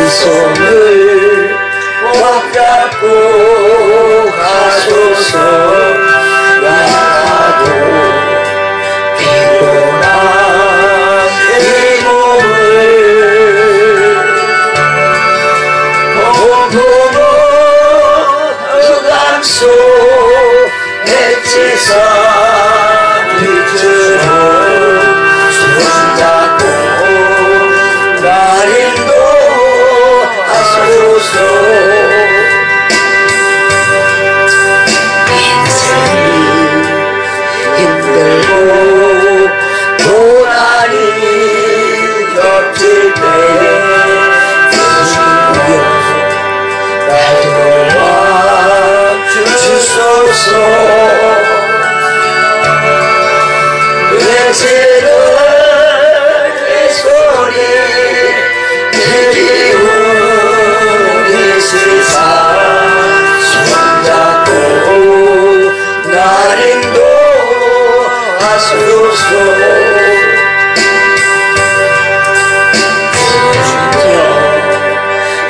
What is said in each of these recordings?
손을 꽉 잡고 가소서. 약하고 피곤한 이 몸을 온몸은 흑암속 햇지사 빛으로 손잡고 날 인도하소서. 인생이 힘들고 고난이 겹칠 때에 주여 날 도와주소서. 외치는 내 소리 들리우는 이 세상 손잡고 날 인도하소서.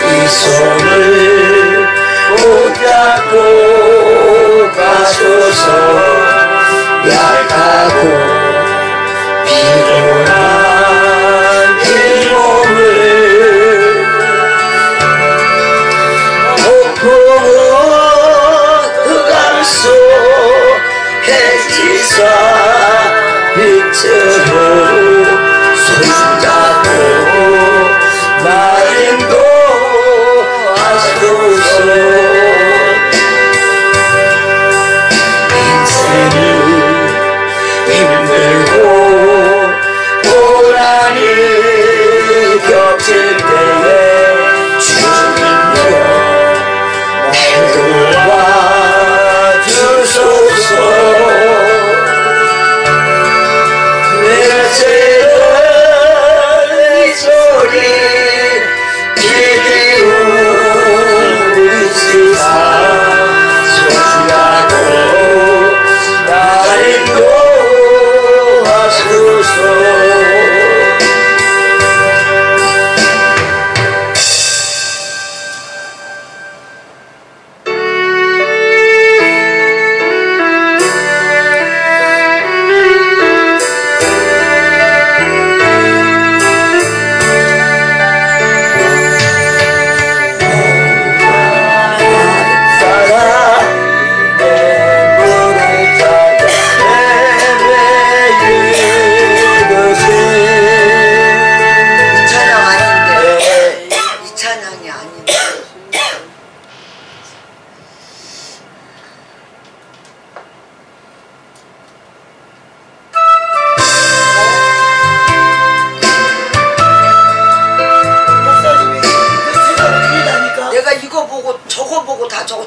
이 손을 꼭 잡고 가소서. 약하고 피곤한 이 몸을 폭풍은 흑암속 햇지사 빛으로 손잡고 날 인도하소서. 인생이 힘들고 고난이 겹칠 때에 주님여 날 도와주소서. 외치는 이 소리 들리우는 세상 손잡고 날 인도하소서.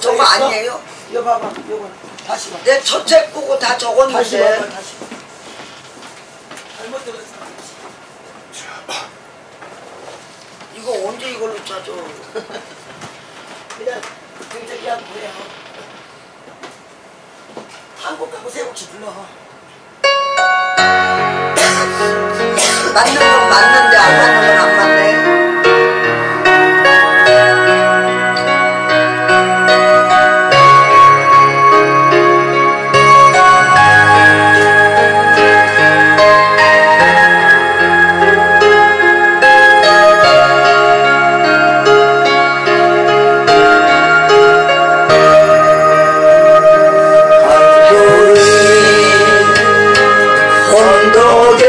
저거 아니에요? 이거 봐봐, 이거 다시 봐. 내 첫 책 보고 다 적었는데. 다시 봐봐, 다시. 잘못 들었어. 이거 언제 이걸로 짜줘? 그냥 굉장히 한 거예요. 한국하고 세곡시 불러. 맞는 건 맞는데 안 맞는 건 안 맞네. 언덕에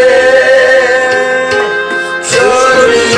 별이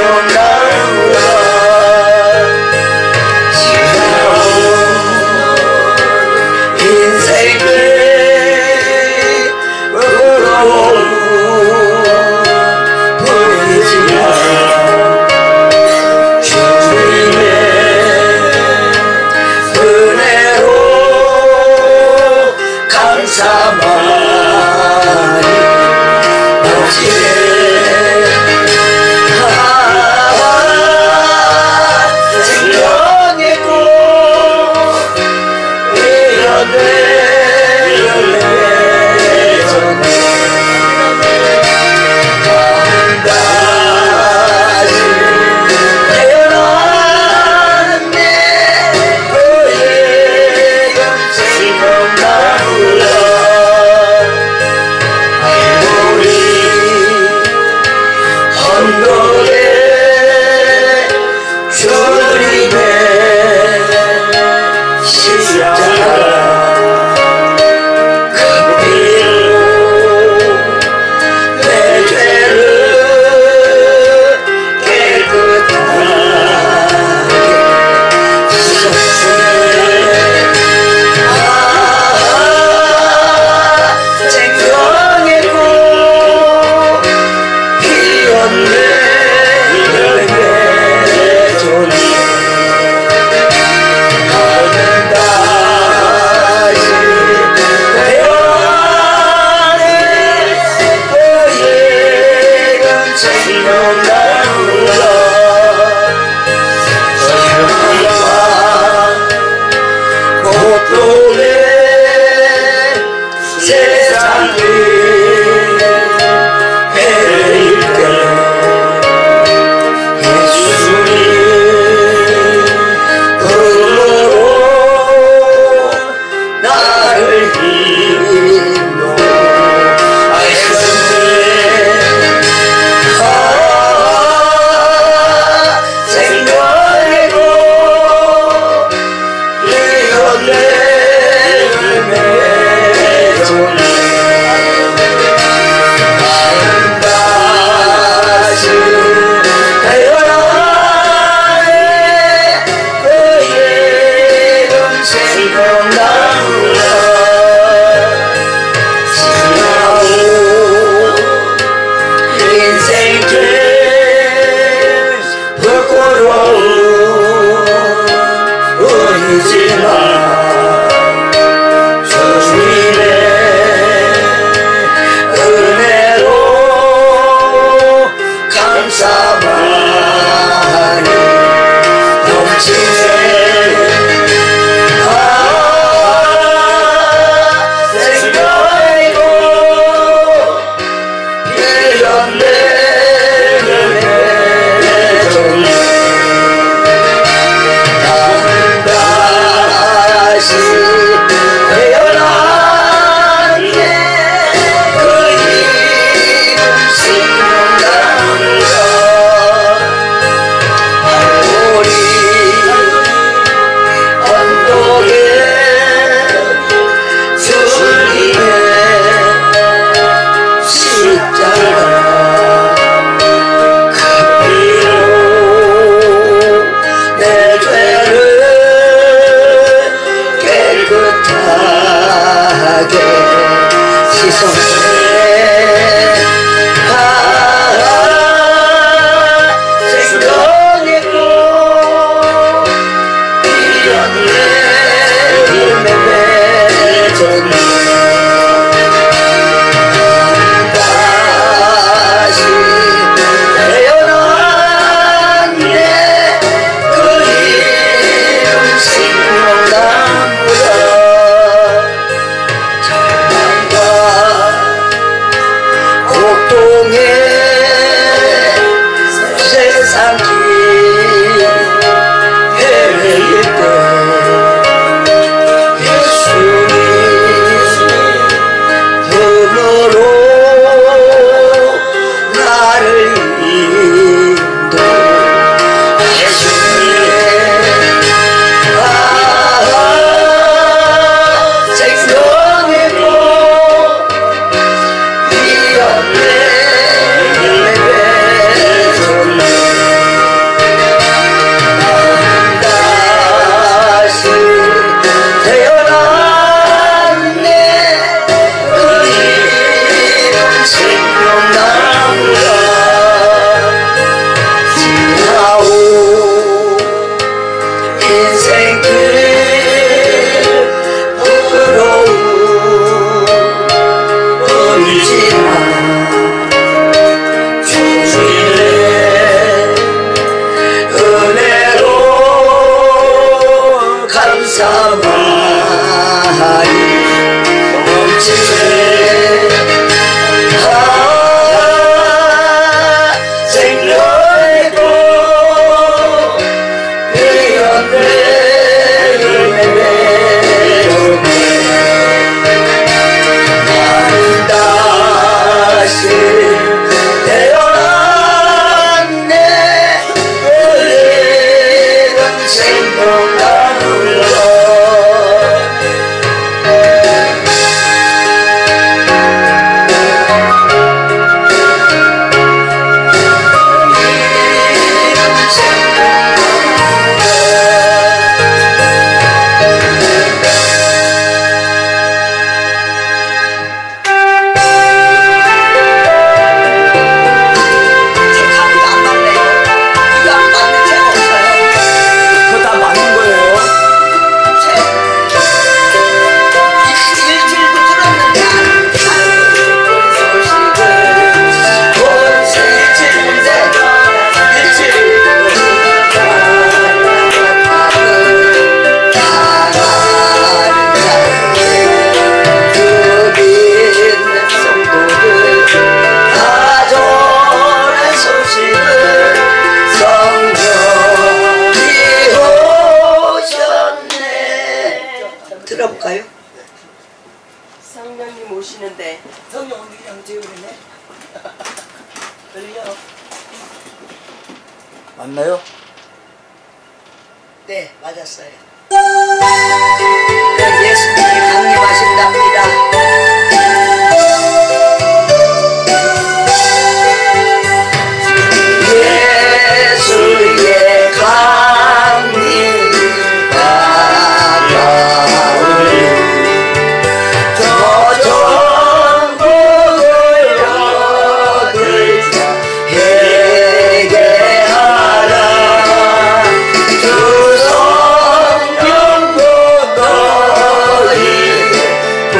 생각나무라 지나온 인생길 부러운 뿐이지만 주님의 은혜로 감사만이 넘치네. 생명의 꽃 이런 맞나요? 네, 맞았어요. 네, 예수님이 강림하신답니다. 예수의 강림 가까우니 저 천국을 얻을 자 회개하라. 주 성령도 너희를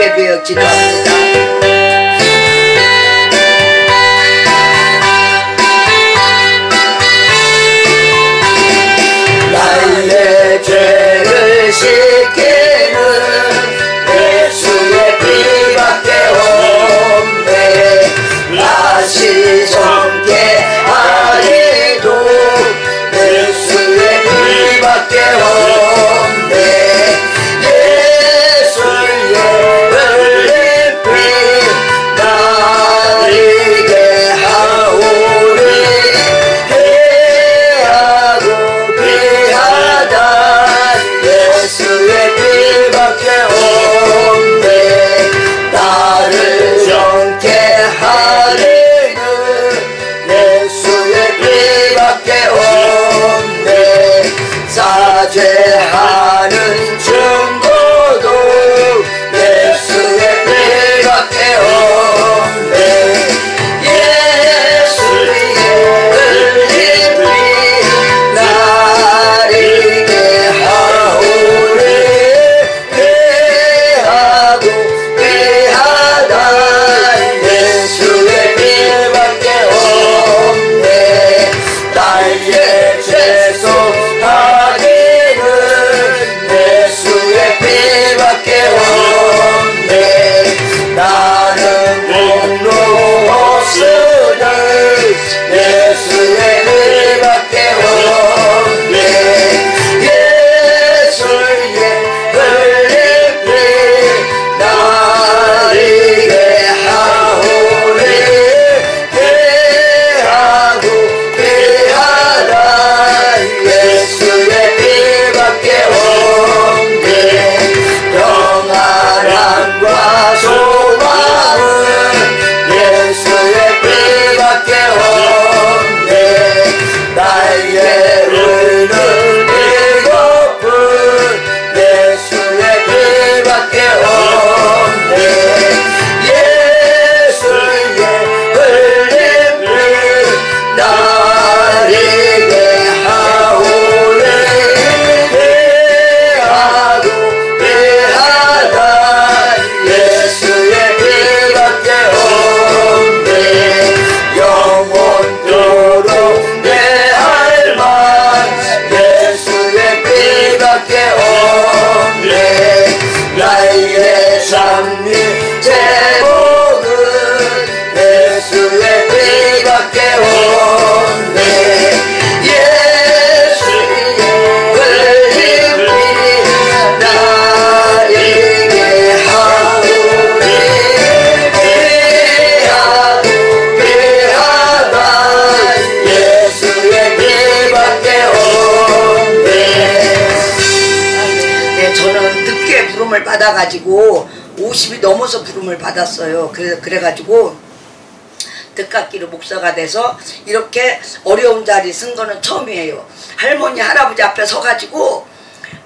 예배드려 기도합니다. 나의 죄를 씻기는 예수의 피밖에 없네. 다시 정케 하리도 예수의 피밖에 없네. 예수의 흘린 피 나에게 하오니 피하고 피하다 예수의 피밖에 없네. 나를 정케 하리는 예수의 피밖에 없네. 사죄하는 증거도 예수의 피밖에 없네. 예수의 흘린 피 나에게 하오니 피하고 피하다 예수의 피밖에 없네. 나의 죄 속하기는 예수의 피밖에 없네. 나는 공로 없으니 예수의 피밖에 없네. 예수의 흘린 피 나에게 하오니 피하고 피하다 예수의 피밖에 없네. 평안함과 소망은 예수의 피밖에 없네. 나의 의는 이것뿐 예수의 피밖에 없네. 예수의 흘린 피 나에게 하오니 피하고 피하다 예수의 피밖에 없네. 영원토록 내 할만 예수의 피밖에 없네. 나의 삶의 제목은 예수의 피밖에 없네. 예수의 흘린 피 나에게 하오니 피하고 피하다 예수의 피밖에 없네. 네, 저는 늦게 부름을 받아가지고 50이 넘어서 부름을 받았어요. 그래가지고 듣깎이로 목사가 돼서 이렇게 어려운 자리 쓴 거는 처음이에요. 할머니 할아버지 앞에 서가지고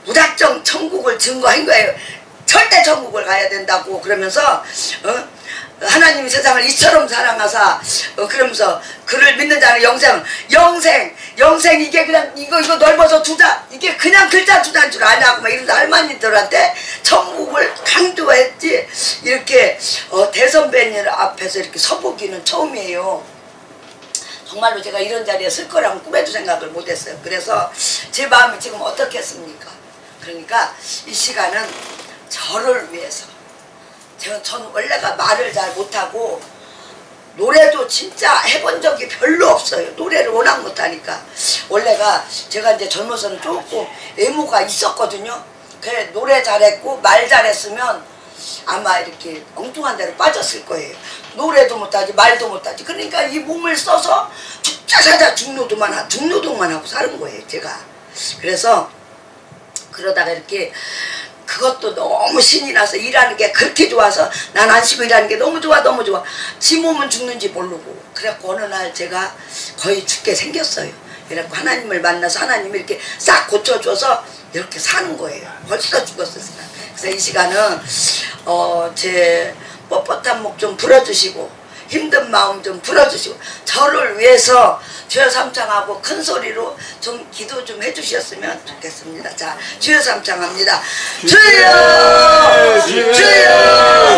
무작정 천국을 증거한 거예요. 절대 천국을 가야 된다고 그러면서 하나님이 세상을 이처럼 사랑하사 그러면서 그를 믿는 자는 영생 이게 그냥 이거 넓어서 두자 이게 그냥 글자 두자인 줄 아냐고 막 이런 할머니들한테 천국을 강조했지 이렇게 대선배님 앞에서 이렇게 서보기는 처음이에요. 정말로 제가 이런 자리에 쓸 거라고 꿈에도 생각을 못했어요. 그래서 제 마음이 지금 어떻겠습니까? 그러니까 이 시간은 저를 위해서 저는 원래가 말을 잘 못하고 노래도 진짜 해본 적이 별로 없어요. 노래를 워낙 못하니까. 원래가 제가 이제 젊어서는 조금 애모가 있었거든요. 그래 노래 잘했고 말 잘했으면 아마 이렇게 엉뚱한 데로 빠졌을 거예요. 노래도 못하지 말도 못하지. 그러니까 이 몸을 써서 죽자 사자 중노동만 하고 사는 거예요 제가. 그래서 그러다가 이렇게 그것도 너무 신이 나서 일하는 게 그렇게 좋아서 난 안 쉬고 일하는 게 너무 좋아 너무 좋아. 지 몸은 죽는지 모르고 그래갖고 어느 날 제가 거의 죽게 생겼어요. 그래갖고 하나님을 만나서 하나님이 이렇게 싹 고쳐줘서 이렇게 사는 거예요. 벌써 죽었었어요. 그래서 이 시간은 제 뻣뻣한 목 좀 풀어주시고 힘든 마음 좀 풀어주시고 저를 위해서 주여 삼창하고 큰 소리로 좀 기도 좀 해주셨으면 좋겠습니다. 자, 주여 삼창합니다. 주여! 주여!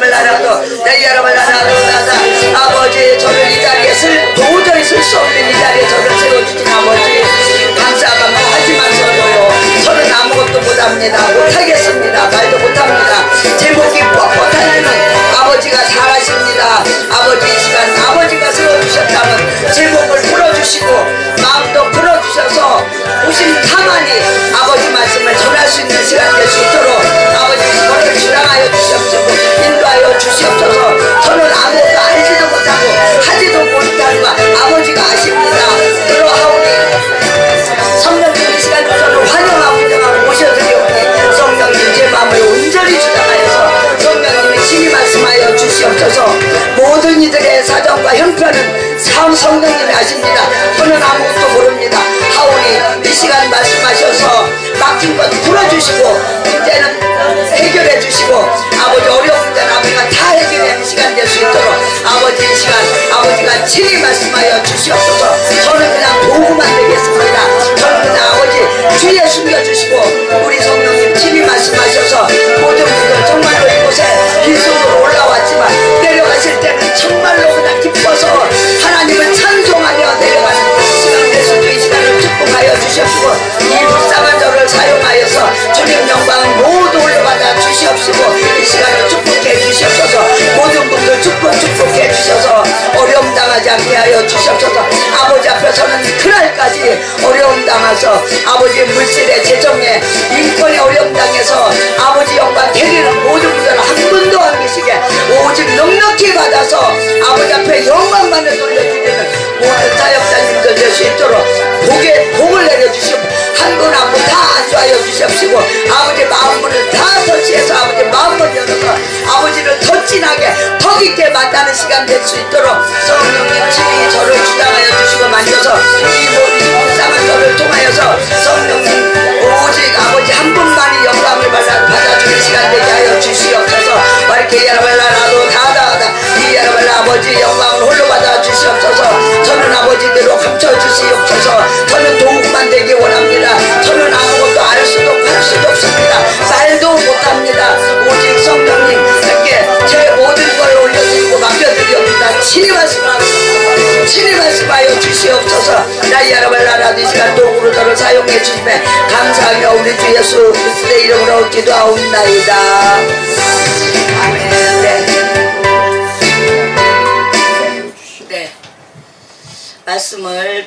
야라발라라도 내 야라발라라도 아버지 저를 이 자리에 도저히 쓸 수 없는 이 자리에 저를 세워주신 아버지 감사하고 하지만서도요 저는 아무것도 못합니다. 못하겠습니다. 말도 못합니다. 제목이 뻣뻣하지만 아버지가 잘하십니다. 아버지 이 시간 아버지가 세워주셨다면 제목을 풀어주시고 마음도 풀어주셔서 오신 가만히 아버지 말씀을 전할 수 있는 시간 될 수 있도록 아버지 저를 주장하여 주시옵소서 인도하여 주시옵소서. 저는 아무것도 알지도 못하고 하지도 못하지만 아버지가 아십니다. 그러하오니 성령님 이 시간 저를 환영하고 인정하고 모셔드리오니 성령님 제 마음을 온전히 주장하여서 성령님이 친히 말씀하여 주시옵소서. 모든 이들의 사정과 형편은 성령님이 아십니다. 저는 아무것도 모릅니다. 하오니 이 시간 말씀하셔서 막힌 것 풀어주시고 문제는 해결해 주시고 아버지 어려운 문제는 아버지가 다 해결하는 시간 될 수 있도록 아버지 이 시간 아버지가 친히 말씀하여 주시옵소서. 저는 그냥 도구만 되겠습니다. 저는 그냥 아버지 주에 숨겨주시고 우리 성령님 친히 말씀하셔서 모든 분들 정말로 이곳에 빈손으로 올라왔지만 내려가실 때는 정말로 그냥 기뻐서 하나님을 찬송하며 내려가는 시간 될 수도 이 시간을 축복하여 주시옵시고 이 불쌍한 저를 사용하여서 주님 영광을 모두 올려받아 주시옵시고 이 시간을 축복해 주시옵소서. 모든 분들 축복해 주셔서 어려움 당하지 않게 하여 주시옵소서. 아버지 앞에서는 그날까지 어려움 당해서 아버지 물질의 재정에 인권의 어려움 당해서 아버지 영광 드리는 모든 분들을 한 분도 안 계시게 오직 넉넉히 받아서 아버지 앞에 영광만을 돌려드리는 모든 사역자님들 될 수 있도록 복을 내려주시고 한 분 한 분 다 안수하여 주시옵시고 아버지 마음문을 다 터치해서 아버지 마음문 열어서 아버지를 더 진하게 더 깊게 만나는 시간 될 수 있도록 성령님 친히 저를 주장하여 주시고 만져서 이 모든 불쌍한 저를 통하여서 성령님 오직 아버지 한 분만이 영광을 받아주는 시간 되게 하여 주시옵소서. 이렇게 야라발라라도 다다하다 이 야라발라 아버지 영광을 홀로 받아 주시옵소서. 저는 아버지대로 감춰 주시옵소서. 저는 도구만 되기 원합니다. 저는 아무것도 알 수도 없고 할 수도 없습니다. 말도 못합니다. 오직 성령님 이렇게 제 모든 걸 올려드리고 맡겨드리옵니다. 친히 말씀하여 주시옵소서. 나 야라발라라도 이 시간 도구로 저를 사용해 주시면 감사하며 우리 주 예수 그리스도의 이름으로 기도하옵나이다. 아멘. 네. 말씀을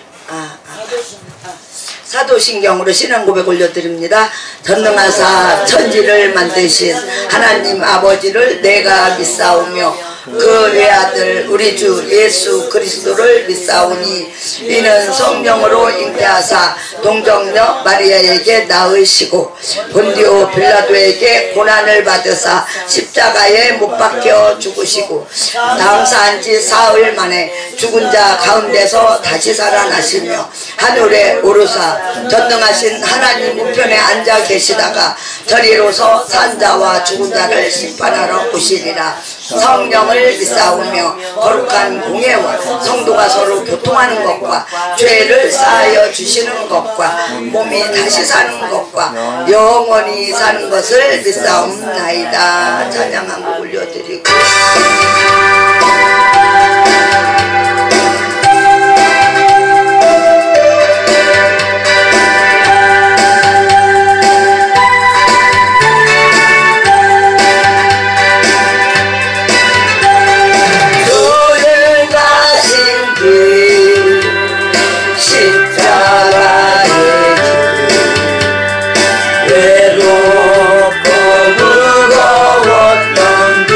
사도신경으로 신앙 고백 올려드립니다. 전능하사 천지를 만드신 하나님 아버지를 내가 믿사오며 그 외아들 우리 주 예수 그리스도를 믿사오니 이는 성령으로 잉태하사 동정녀 마리아에게 낳으시고 본디오 빌라도에게 고난을 받으사 십자가에 못 박혀 죽으시고 장사한 지 사흘 만에 죽은 자 가운데서 다시 살아나시며 하늘에 오르사 전능하신 하나님 우편에 앉아 계시다가 저리로서 산자와 죽은 자를 심판하러 오시리라. 성령을 믿사오며 거룩한 공예와 성도가 서로 교통하는 것과 죄를 사하여 주시는 것과 몸이 다시 사는 것과 영원히 사는 것을 믿사옵나이다. 찬양 한 곡 올려드리고 외롭고 무거웠던 길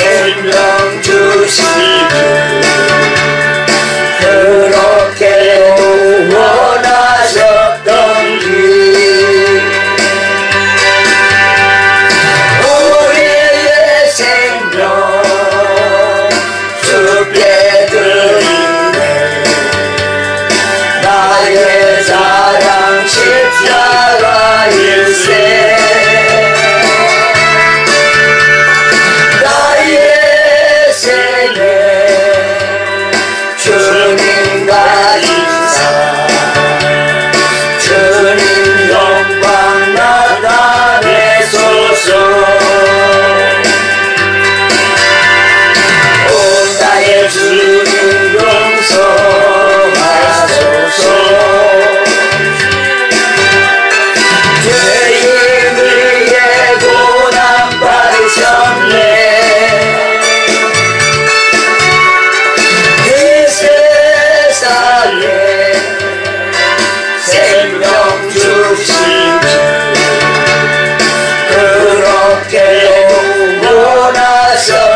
생명 주시니 그렇게 원하셨던지 우리의 생명 주께 드리네 나의 사랑 십자가 일세 나의 생애 주님과 인사 주님 영광 나타내소서 온 나의 주님 용서하소서 죄인 위에 고난 받으셨네 이 세상에 생명 주시니 그렇게 원하셨나요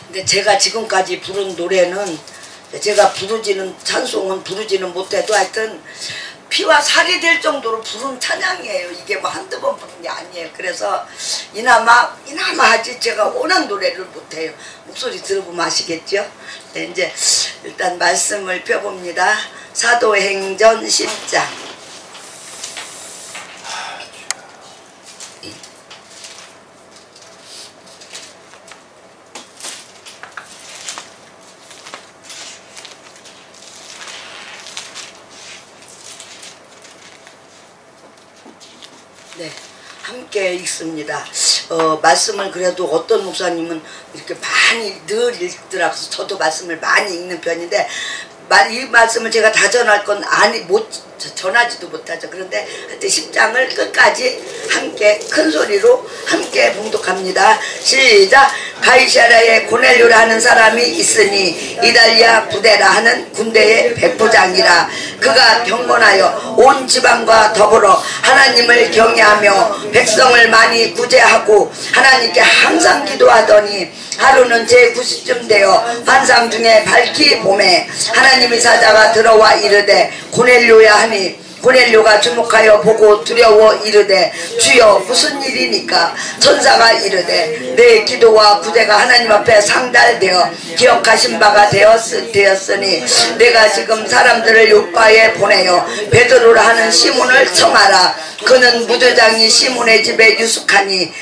근데 제가 지금까지 부른 노래는 제가 부르지는 찬송은 부르지는 못해도 하여튼 피와 살이 될 정도로 부른 찬양이에요. 이게 뭐 한두 번 부른 게 아니에요. 그래서 이나마 하지 제가 원한 노래를 못해요. 목소리 들어보면 아시겠죠? 네, 이제 일단 말씀을 펴봅니다. 사도행전 10장 네, 함께 읽습니다. 말씀을 그래도 어떤 목사님은 이렇게 많이 늘 읽더라고요. 저도 말씀을 많이 읽는 편인데 이 말씀을 제가 다 전할 건 전하지도 못하죠. 그런데 하여튼 10장을 끝까지 함께 큰 소리로 함께 봉독합니다. 시작! 가이사랴에 고넬료라 하는 사람이 있으니 이달리아 부데라 하는 군대의 백부장이라. 그가 경건하여 온 지방과 더불어 하나님을 경외하며 백성을 많이 구제하고 하나님께 항상 기도하더니 하루는 제9시쯤 되어 환상 중에 밝히 봄에 하나님의 사자가 들어와 이르되 고넬료야 하니 고넬료가 주목하여 보고 두려워 이르되 주여 무슨 일이니까? 천사가 이르되 내 기도와 구제가 하나님 앞에 상달되어 기억하신 바가 되었으니 내가 지금 사람들을 요파에 보내어 베드로라 하는 시몬을 청하라. 그는 무대장이 시몬의 집에 유숙하니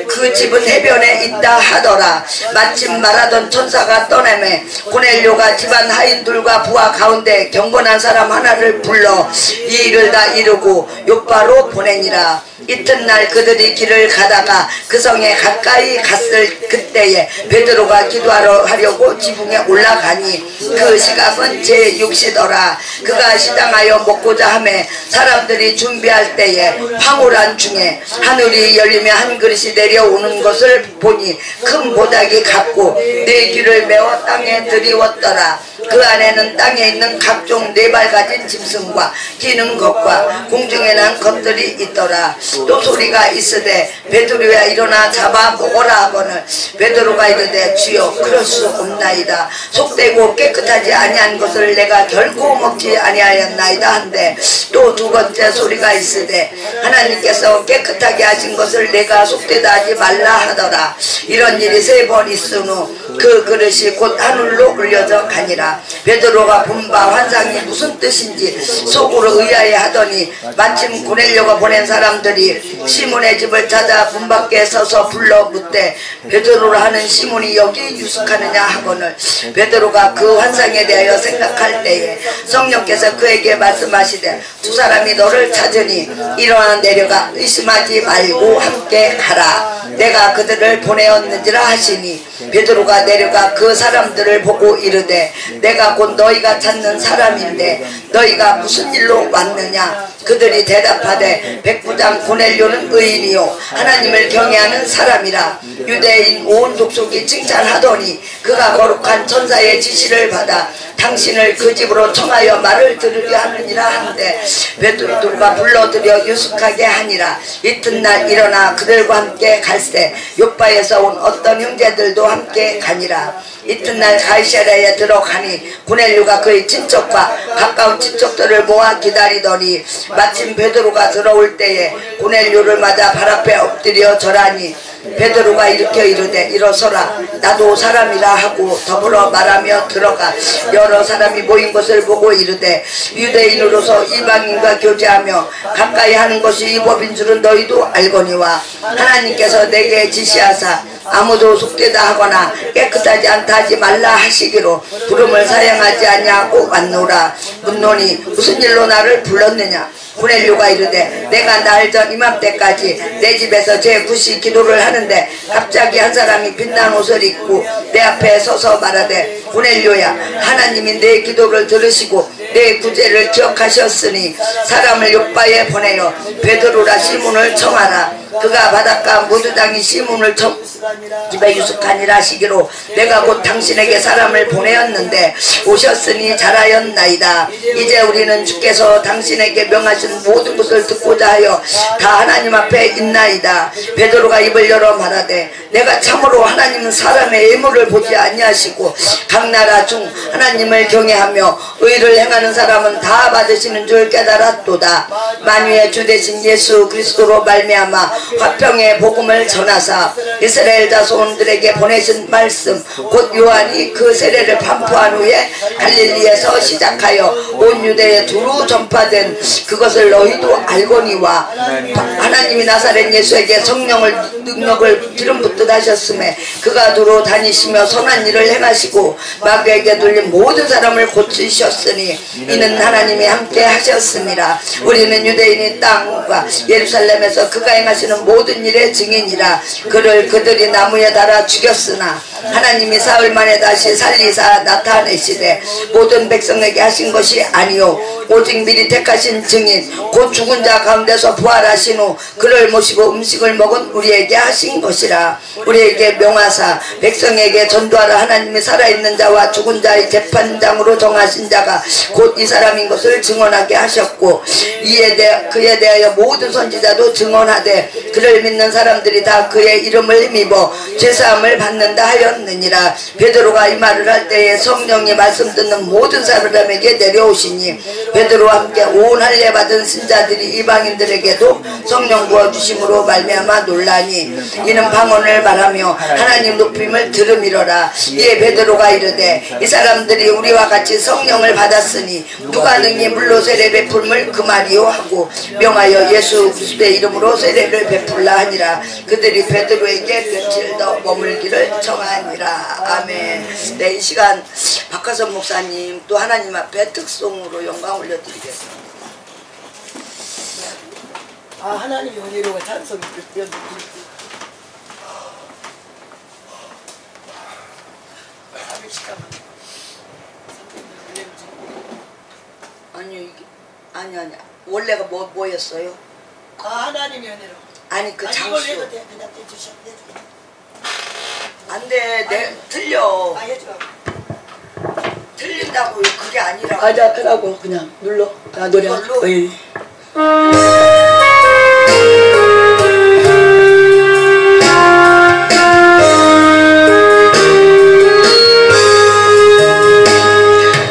그 집은 해변에 있다 하더라. 마침 말하던 천사가 떠나매 고넬료가 집안 하인들과 부하 가운데 경건한 사람 하나를 불러 이 일을 다 이루고 요파로 보내니라. 이튿날 그들이 길을 가다가 그 성에 가까이 갔을 그때에 베드로가 기도하려고 지붕에 올라가니 그 시각은 제6시더라. 그가 시장하여 먹고자 하매 사람들이 준비할 때에 황홀한 중에 하늘이 열리며 한 그릇이 내려오는 것을 보니 큰 보자기 같고 네 귀를 메어 땅에 들이웠더라. 그 안에는 땅에 있는 각종 네 발 가진 짐승과 기는 것과 공중에 난 것들이 있더라. 또 소리가 있으되 베드로야 일어나 잡아 먹어라 하거늘 베드로가 이르되 주여 그럴 수 없나이다. 속되고 깨끗하지 아니한 것을 내가 결코 먹지 아니하였나이다 한데 또 두 번째 소리가 있으되 하나님께서 깨끗하게 하신 것을 내가 속되다 하지 말라 하더라. 이런 일이 3번 있은 후 그 그릇이 곧 하늘로 올려져 가니라. 베드로가 본 바 환상이 무슨 뜻인지 속으로 의아해하더니 마침 고넬료가 보낸 사람들이 시몬의 집을 찾아 문 밖에 서서 불러 묻되 베드로라 하는 시몬이 여기 유숙하느냐 하거늘 베드로가 그 환상에 대하여 생각할 때에 성령께서 그에게 말씀하시되 두 사람이 너를 찾으니 일어나 내려가 의심하지 말고 함께 가라. 내가 그들을 보내었는지라 하시니 베드로가 내려가 그 사람들을 보고 이르되 내가 곧 너희가 찾는 사람인데 너희가 무슨 일로 왔느냐? 그들이 대답하되 백부장 고넬료는 의인이요 하나님을 경외하는 사람이라. 유대인 온 족속이 칭찬하더니 그가 거룩한 천사의 지시를 받아 당신을 그 집으로 청하여 말을 들으려 하느니라 한데 베드로가 불러들여 유숙하게 하니라. 이튿날 일어나 그들과 함께 갈새 요바에서 온 어떤 형제들도 함께 가니라. 이튿날 가이사랴에 들어가니 고넬료가 그의 친척과 가까운 친척들을 모아 기다리더니 마침 베드로가 들어올 때에 고넬료를 맞아 발 앞에 엎드려 절하니 베드로가 일으켜 이르되 일어서라 나도 사람이라 하고 더불어 말하며 들어가 여러 사람이 모인 것을 보고 이르되 유대인으로서 이방인과 교제하며 가까이 하는 것이 이 법인 줄은 너희도 알거니와 하나님께서 내게 지시하사 아무도 속되다 하거나 깨끗하지 않다 하지 말라 하시기로 부름을 사양하지 아니하고 왔노라. 묻노니 무슨 일로 나를 불렀느냐. 고넬료가 이르되 내가 날 전 이맘때까지 내 집에서 제9시 기도를 하는데 갑자기 한 사람이 빛난 옷을 입고 내 앞에 서서 말하되 고넬료야 하나님이 내 기도를 들으시고 내 구제를 기억하셨으니 사람을 요바에 보내어 베드로라 시몬을 청하라. 그가 바닷가 모두장이 시몬을 집에 유숙하니라 하시기로 내가 곧 당신에게 사람을 보내었는데 오셨으니 잘하였나이다. 이제 우리는 주께서 당신에게 명하신 모든 것을 듣고자 하여 다 하나님 앞에 있나이다. 베드로가 입을 열어 말하되 내가 참으로 하나님은 사람의 애물을 보지 아니하시고 각 나라 중 하나님을 경외하며 의를 행하는 사람은 다 받으시는 줄 깨달았도다. 만유의 주 되신 예수 그리스도로 말미암아 화평의 복음을 전하사 이스라엘 자손들에게 보내신 말씀 곧 요한이 그 세례를 반포한 후에 갈릴리에서 시작하여 온 유대에 두루 전파된 그것을 너희도 알거니와 하나님이 나사렛 예수에게 성령을 능력을 기름 붓듯 하셨음에 그가 두루 다니시며 선한 일을 행하시고 마귀에게 눌린 모든 사람을 고치셨으니 이는 하나님이 함께 하셨습니다. 우리는 유대인이 땅과 예루살렘에서 그가 행하시는 모든 일의 증인이라. 그들이 나무에 달아 죽였으나 하나님이 사흘 만에 다시 살리사 나타내시되 모든 백성에게 하신 것이 아니요 오직 미리 택하신 증인 곧 죽은 자 가운데서 부활하신 후 그를 모시고 음식을 먹은 우리에게 하신 것이라. 우리에게 명하사 백성에게 전도하라. 하나님이 살아있는 자와 죽은 자의 재판장으로 정하신 자가 곧 이 사람인 것을 증언하게 하셨고 그에 대하여 모든 선지자도 증언하되 그를 믿는 사람들이 다 그의 이름을 힘입어 죄사함을 받는다 하였느니라. 베드로가 이 말을 할 때에 성령이 말씀 듣는 모든 사람에게 내려오시니 베드로와 함께 온 할례 받은 신자들이 이방인들에게도 성령 부어주심으로 말미암아 놀라니 이는 방언을 말하며 하나님 높임을 들음이로라. 이에 베드로가 이르되 이 사람들이 우리와 같이 성령을 받았으니 누가 능히 물로 세례 베풀음을 금하리요 하고 명하여 예수 그리스도의 이름으로 세례를 베풀라 하니라. 그들이 베드로에게 며칠 더 머물기를 청하니라. 아멘. 네, 이 시간 박하선 목사님 또 하나님 앞에 특송으로 영광 올려드리겠습니다. 하나님의 은혜로가 찬송이 드렸습니다. 아니 원래가 뭐였어요? 하나님의 은혜로. 아니 그 장수 이걸 해도 돼. 그냥 해주셔도 돼. 안돼 내 틀려. 해줘. 틀린다고요. 그게 아니라 자 그러고 그냥 눌러. 나 노래. 이걸로? 네.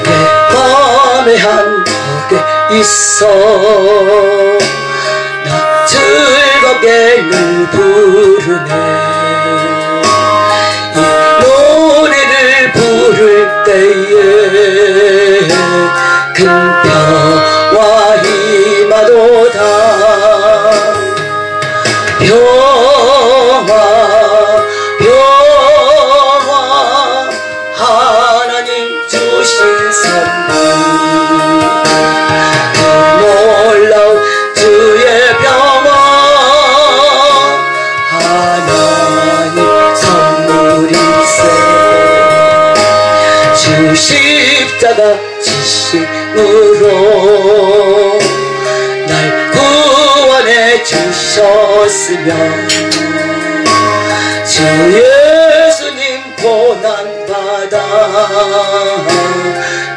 내 맘에 한복에 있어 나 즐겁게 늘 부르네. 노래를 부를 때에 큰 평화 임하도다. 평화 하나님 주신 선물 그 놀라운 주의 평화 하나님 선물이세. 주 십자가 지심으로 날 오셨으면 주 예수님 고난받아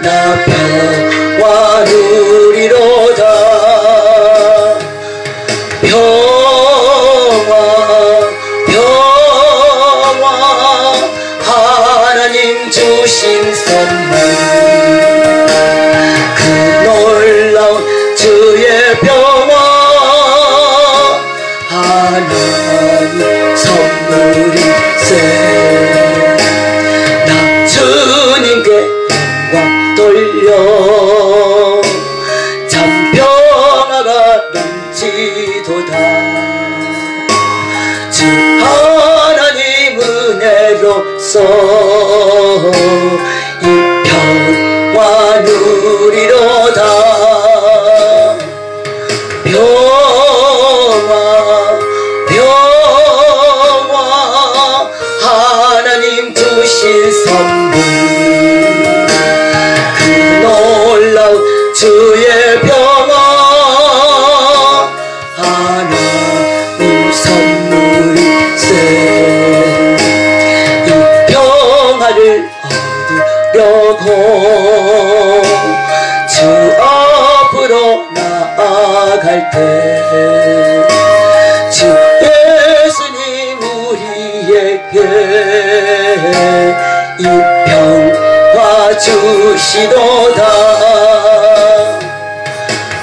나 평화 누리로다. 평화 평화 하나님 주신 선물 그 놀라운 주의 평화 하나님 선물이세. 나 주님께 영광 돌려 참 평화가 넘치도다. 주 하나님 은혜로서 이 평화 누리로다. 평화 평화 하나님 주신 선물 그 놀라운 주의 평화 하나님 선물이세. 이 평화를 얻으려고 주 앞으로 나아갈 때 주 예수님 우리에게 이 평화 주시도다.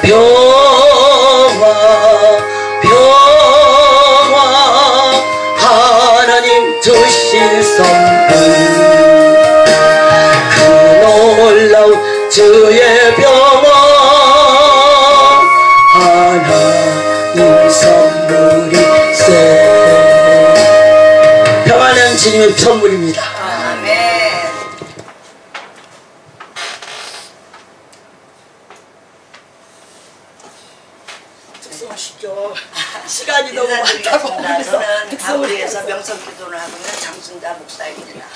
평화 평화 하나님 주신 선물 그 놀라운 주의 평화 하나님 선물이세. 평화는 주님의 선물입니다. 아멘. 특성하시죠. 시간이 너무 많다고. 저는 가브리에서 명성기도를 하고 있는 장순자 목사입니다.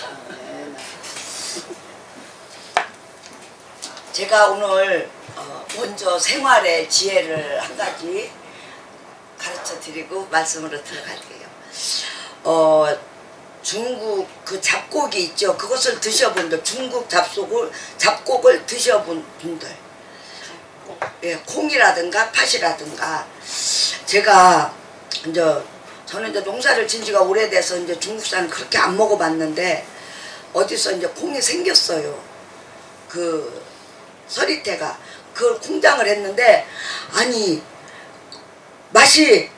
제가 오늘 먼저 생활의 지혜를 한 가지 가르쳐 드리고 말씀으로 들어갈게요. 중국 그 잡곡이 있죠. 그것을 드셔본 분들, 중국 잡곡을 드셔본 분들, 예, 콩이라든가 팥이라든가. 제가 저는 이제 농사를 진 지가 오래돼서 이제 중국산은 그렇게 안 먹어봤는데 어디서 이제 콩이 생겼어요. 그 서리태가 그걸 공장을 했는데 아니 맛이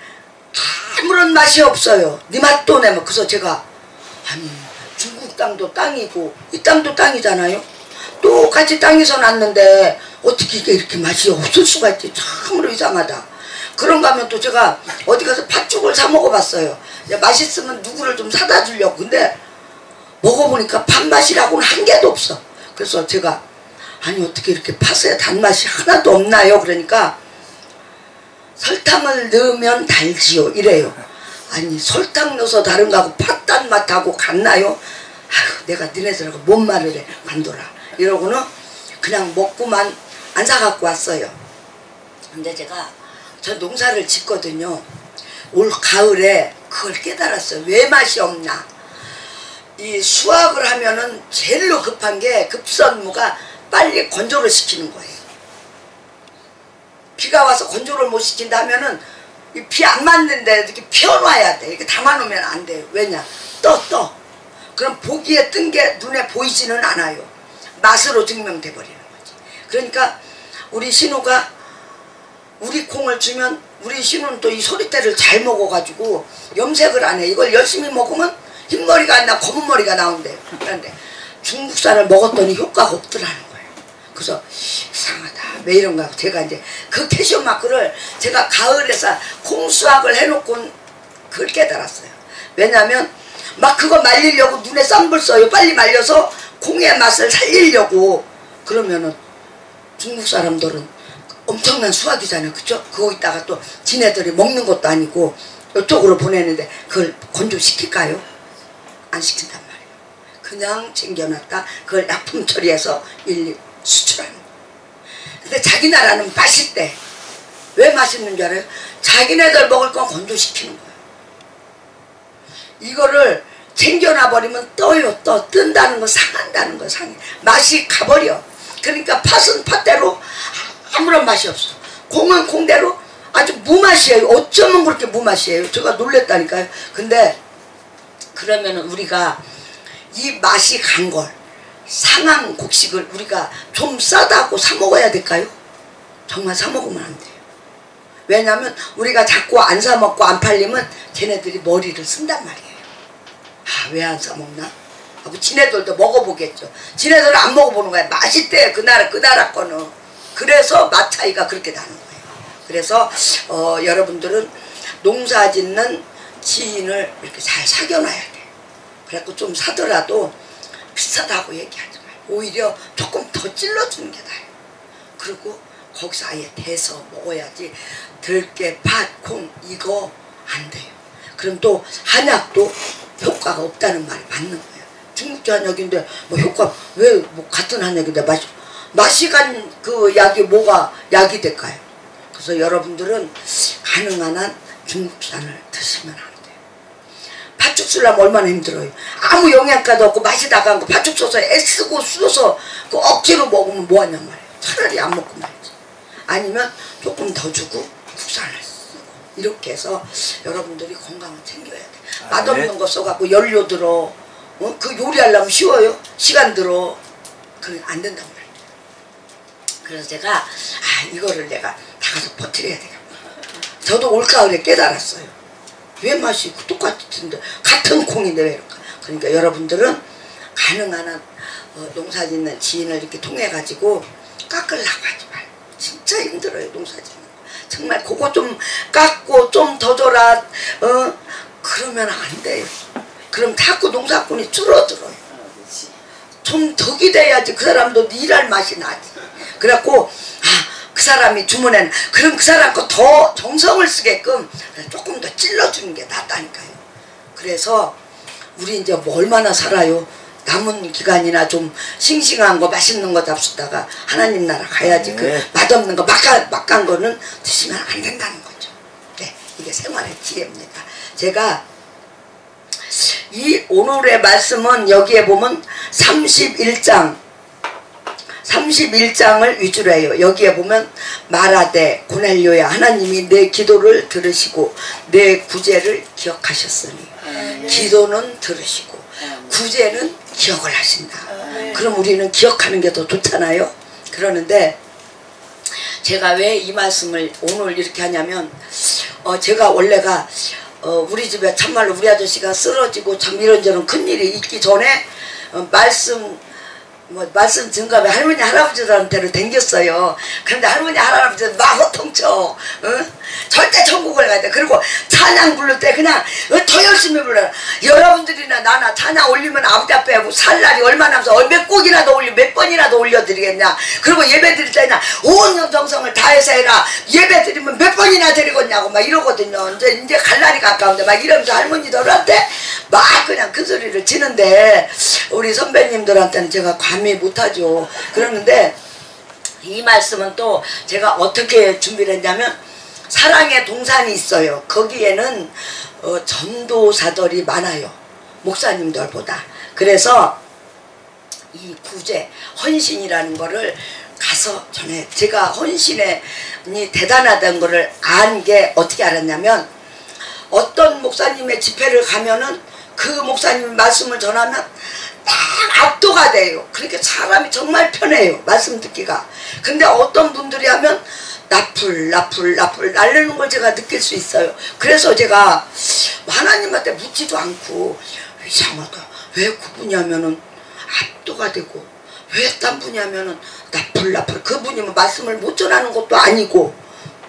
아무런 맛이 없어요. 네 맛도 내 맛. 그래서 제가 아니 중국 땅도 땅이고 이 땅도 땅이잖아요. 똑같이 땅에서 났는데 어떻게 이게 이렇게 맛이 없을 수가 있지. 참으로 이상하다. 그런가 하면 또 제가 어디 가서 팥죽을 사 먹어봤어요. 맛있으면 누구를 좀 사다 주려고. 근데 먹어보니까 팥맛이라고는 한 개도 없어. 그래서 제가 아니 어떻게 이렇게 팥에 단맛이 하나도 없나요? 그러니까 설탕을 넣으면 달지요 이래요. 아니 설탕 넣어서 다른 거하고 팥 단맛하고 같나요? 아휴 내가 너네들하고 뭔 말을 해 관둬라 이러고는 그냥 먹고만 안 사갖고 왔어요. 근데 제가 저 농사를 짓거든요. 올 가을에 그걸 깨달았어요. 왜 맛이 없나. 이 수확을 하면은 제일로 급한 게 급선무가 빨리 건조를 시키는 거예요. 비가 와서 건조를 못 시킨다 하면은 비 안 맞는데 이렇게 펴놔야 돼. 이렇게 담아놓으면 안 돼요. 왜냐? 떠. 그럼 보기에 뜬 게 눈에 보이지는 않아요. 맛으로 증명돼 버리는 거지. 그러니까 우리 신우가 우리 콩을 주면 우리 신우는 또 이 소리대를 잘 먹어가지고 염색을 안 해. 이걸 열심히 먹으면 흰머리가 안 나 검은 머리가 나온대요. 그런데 중국산을 먹었더니 효과가 없더라는 거예요. 그래서 이상하다. 왜 이런가 하고 제가 이제 그 캐시오 마크를 제가 가을에서 콩 수확을 해놓고 그걸 깨달았어요. 왜냐면 막 그거 말리려고 눈에 쌈불 써요. 빨리 말려서 콩의 맛을 살리려고. 그러면은 중국 사람들은 엄청난 수확이잖아요. 그쵸? 거기다가 또 지네들이 먹는 것도 아니고 이쪽으로 보내는데 그걸 건조시킬까요? 안 시킨단 말이에요. 그냥 챙겨놨다 그걸 약품 처리해서 수출하는 거예요. 근데 자기 나라는 맛있대. 왜 맛있는 줄 알아요? 자기네들 먹을 건 건조시키는 거예요. 이거를 챙겨놔버리면 떠요. 뜬다는 거, 상한다는 거, 상해. 맛이 가버려. 그러니까 팥은 팥대로 아무런 맛이 없어. 콩은 콩대로 아주 무맛이에요. 어쩌면 그렇게 무맛이에요. 제가 놀랬다니까요. 근데 그러면은 우리가 이 맛이 간 걸, 상한 곡식을 우리가 좀 싸다고 사 먹어야 될까요? 정말 사 먹으면 안 돼요. 왜냐면 우리가 자꾸 안 사 먹고 안 팔리면 쟤네들이 머리를 쓴단 말이에요. 아, 왜 안 사 먹나? 하고 지네들도 먹어보겠죠. 지네들은 안 먹어보는 거야. 맛있대. 그 나라 거는. 그래서 맛 차이가 그렇게 나는 거예요. 그래서 여러분들은 농사 짓는 지인을 이렇게 잘 사겨놔야 돼. 그래갖고 좀 사더라도 비싸다고 얘기하지 말고 오히려 조금 더 찔러주는 게 나아요. 그리고 거기서 아예 대서 먹어야지. 들깨, 팥, 콩 이거 안 돼요. 그럼 또 한약도 효과가 없다는 말이 맞는 거예요. 중국제 한약인데 뭐 효과 왜 뭐 같은 한약인데 맛이 간 그 약이 뭐가 약이 될까요? 그래서 여러분들은 가능한 한 중국산을 드시면 안 돼요. 팥죽 쓰려면 얼마나 힘들어요. 아무 영양가도 없고 맛이 나간 거 팥죽 써서 애쓰고 쑤어서 그 억지로 먹으면 뭐하냔 말이에요. 차라리 안 먹고 말이지. 아니면 조금 더 주고 국산을 쓰고 이렇게 해서 여러분들이 건강을 챙겨야 돼. 맛없는 거 써갖고 연료 들어. 그 요리하려면 쉬워요? 시간 들어. 그건 안 된단 말이에요. 그래서 제가 이거를 내가 나가서 퍼뜨려야 되겠다. 저도 올가을에 깨달았어요. 왜 맛이 똑같은데 같은 콩인데 왜 이럴까? 그러니까 여러분들은 가능한 한 농사 짓는 지인을 이렇게 통해 가지고 깎으려고 하지 말고. 진짜 힘들어요 농사 짓는 거. 정말 그거 좀 깎고 좀 더 줘라. 그러면 안 돼요. 그럼 자꾸 농사꾼이 줄어들어요. 좀 덕이 돼야지 그 사람도 일할 맛이 나지. 그래갖고 그 사람이 주문에는 그럼 그 사람 거 더 정성을 쓰게끔 조금 더 찔러주는 게 낫다니까요. 그래서 우리 이제 뭐 얼마나 살아요. 남은 기간이나 좀 싱싱한 거 맛있는 거 잡수다가 하나님 나라 가야지. 그 맛없는 거 막간 거는 드시면 안 된다는 거죠. 네, 이게 생활의 지혜입니다. 제가 이 오늘의 말씀은 여기에 보면 31장을 위주로 해요. 여기에 보면 말하되 고넬료야 하나님이 내 기도를 들으시고 내 구제를 기억하셨으니 기도는 들으시고 구제는 기억을 하신다. 그럼 우리는 기억하는 게 더 좋잖아요. 그러는데 제가 왜 이 말씀을 오늘 이렇게 하냐면 제가 원래가 우리 집에 참말로 우리 아저씨가 쓰러지고 참 이런저런 큰일이 있기 전에 말씀 증감에 할머니 할아버지들한테로 댕겼어요. 그런데 할머니 할아버지들 막 호통쳐. 절대 천국을 가야 돼. 그리고 찬양 부를 때 그냥 더 열심히 불러요. 여러분들이나 나나 찬양 올리면 아버지 앞에 하고 살 날이 얼마나 남아서 몇 곡이라도 올리고 몇 번이라도 올려드리겠냐. 그리고 예배 드릴 때나 온 정성을 다해서 해라. 예배 드리면 몇 번이나 드리겠냐고 막 이러거든요. 이제 갈 날이 가까운데 막 이러면서 할머니들한테 막 그냥 큰 소리를 치는데 우리 선배님들한테는 제가 감히 못하죠. 그러는데 이 말씀은 또 제가 어떻게 준비를 했냐면 사랑의 동산이 있어요. 거기에는 전도사들이 많아요. 목사님들보다. 그래서 이 구제, 헌신이라는 거를 가서 전에 제가 헌신이 대단하다는 거를 안 게 어떻게 알았냐면 어떤 목사님의 집회를 가면은 그 목사님 말씀을 전하면 딱 압도가 돼요. 그러니까 사람이 정말 편해요. 말씀 듣기가. 근데 어떤 분들이 하면 나풀 날르는 걸 제가 느낄 수 있어요. 그래서 제가 하나님한테 묻지도 않고 이상하다. 왜 그분이 하면은 압도가 되고 왜 딴 분이 하면은 나풀 그분이 말씀을 못 전하는 것도 아니고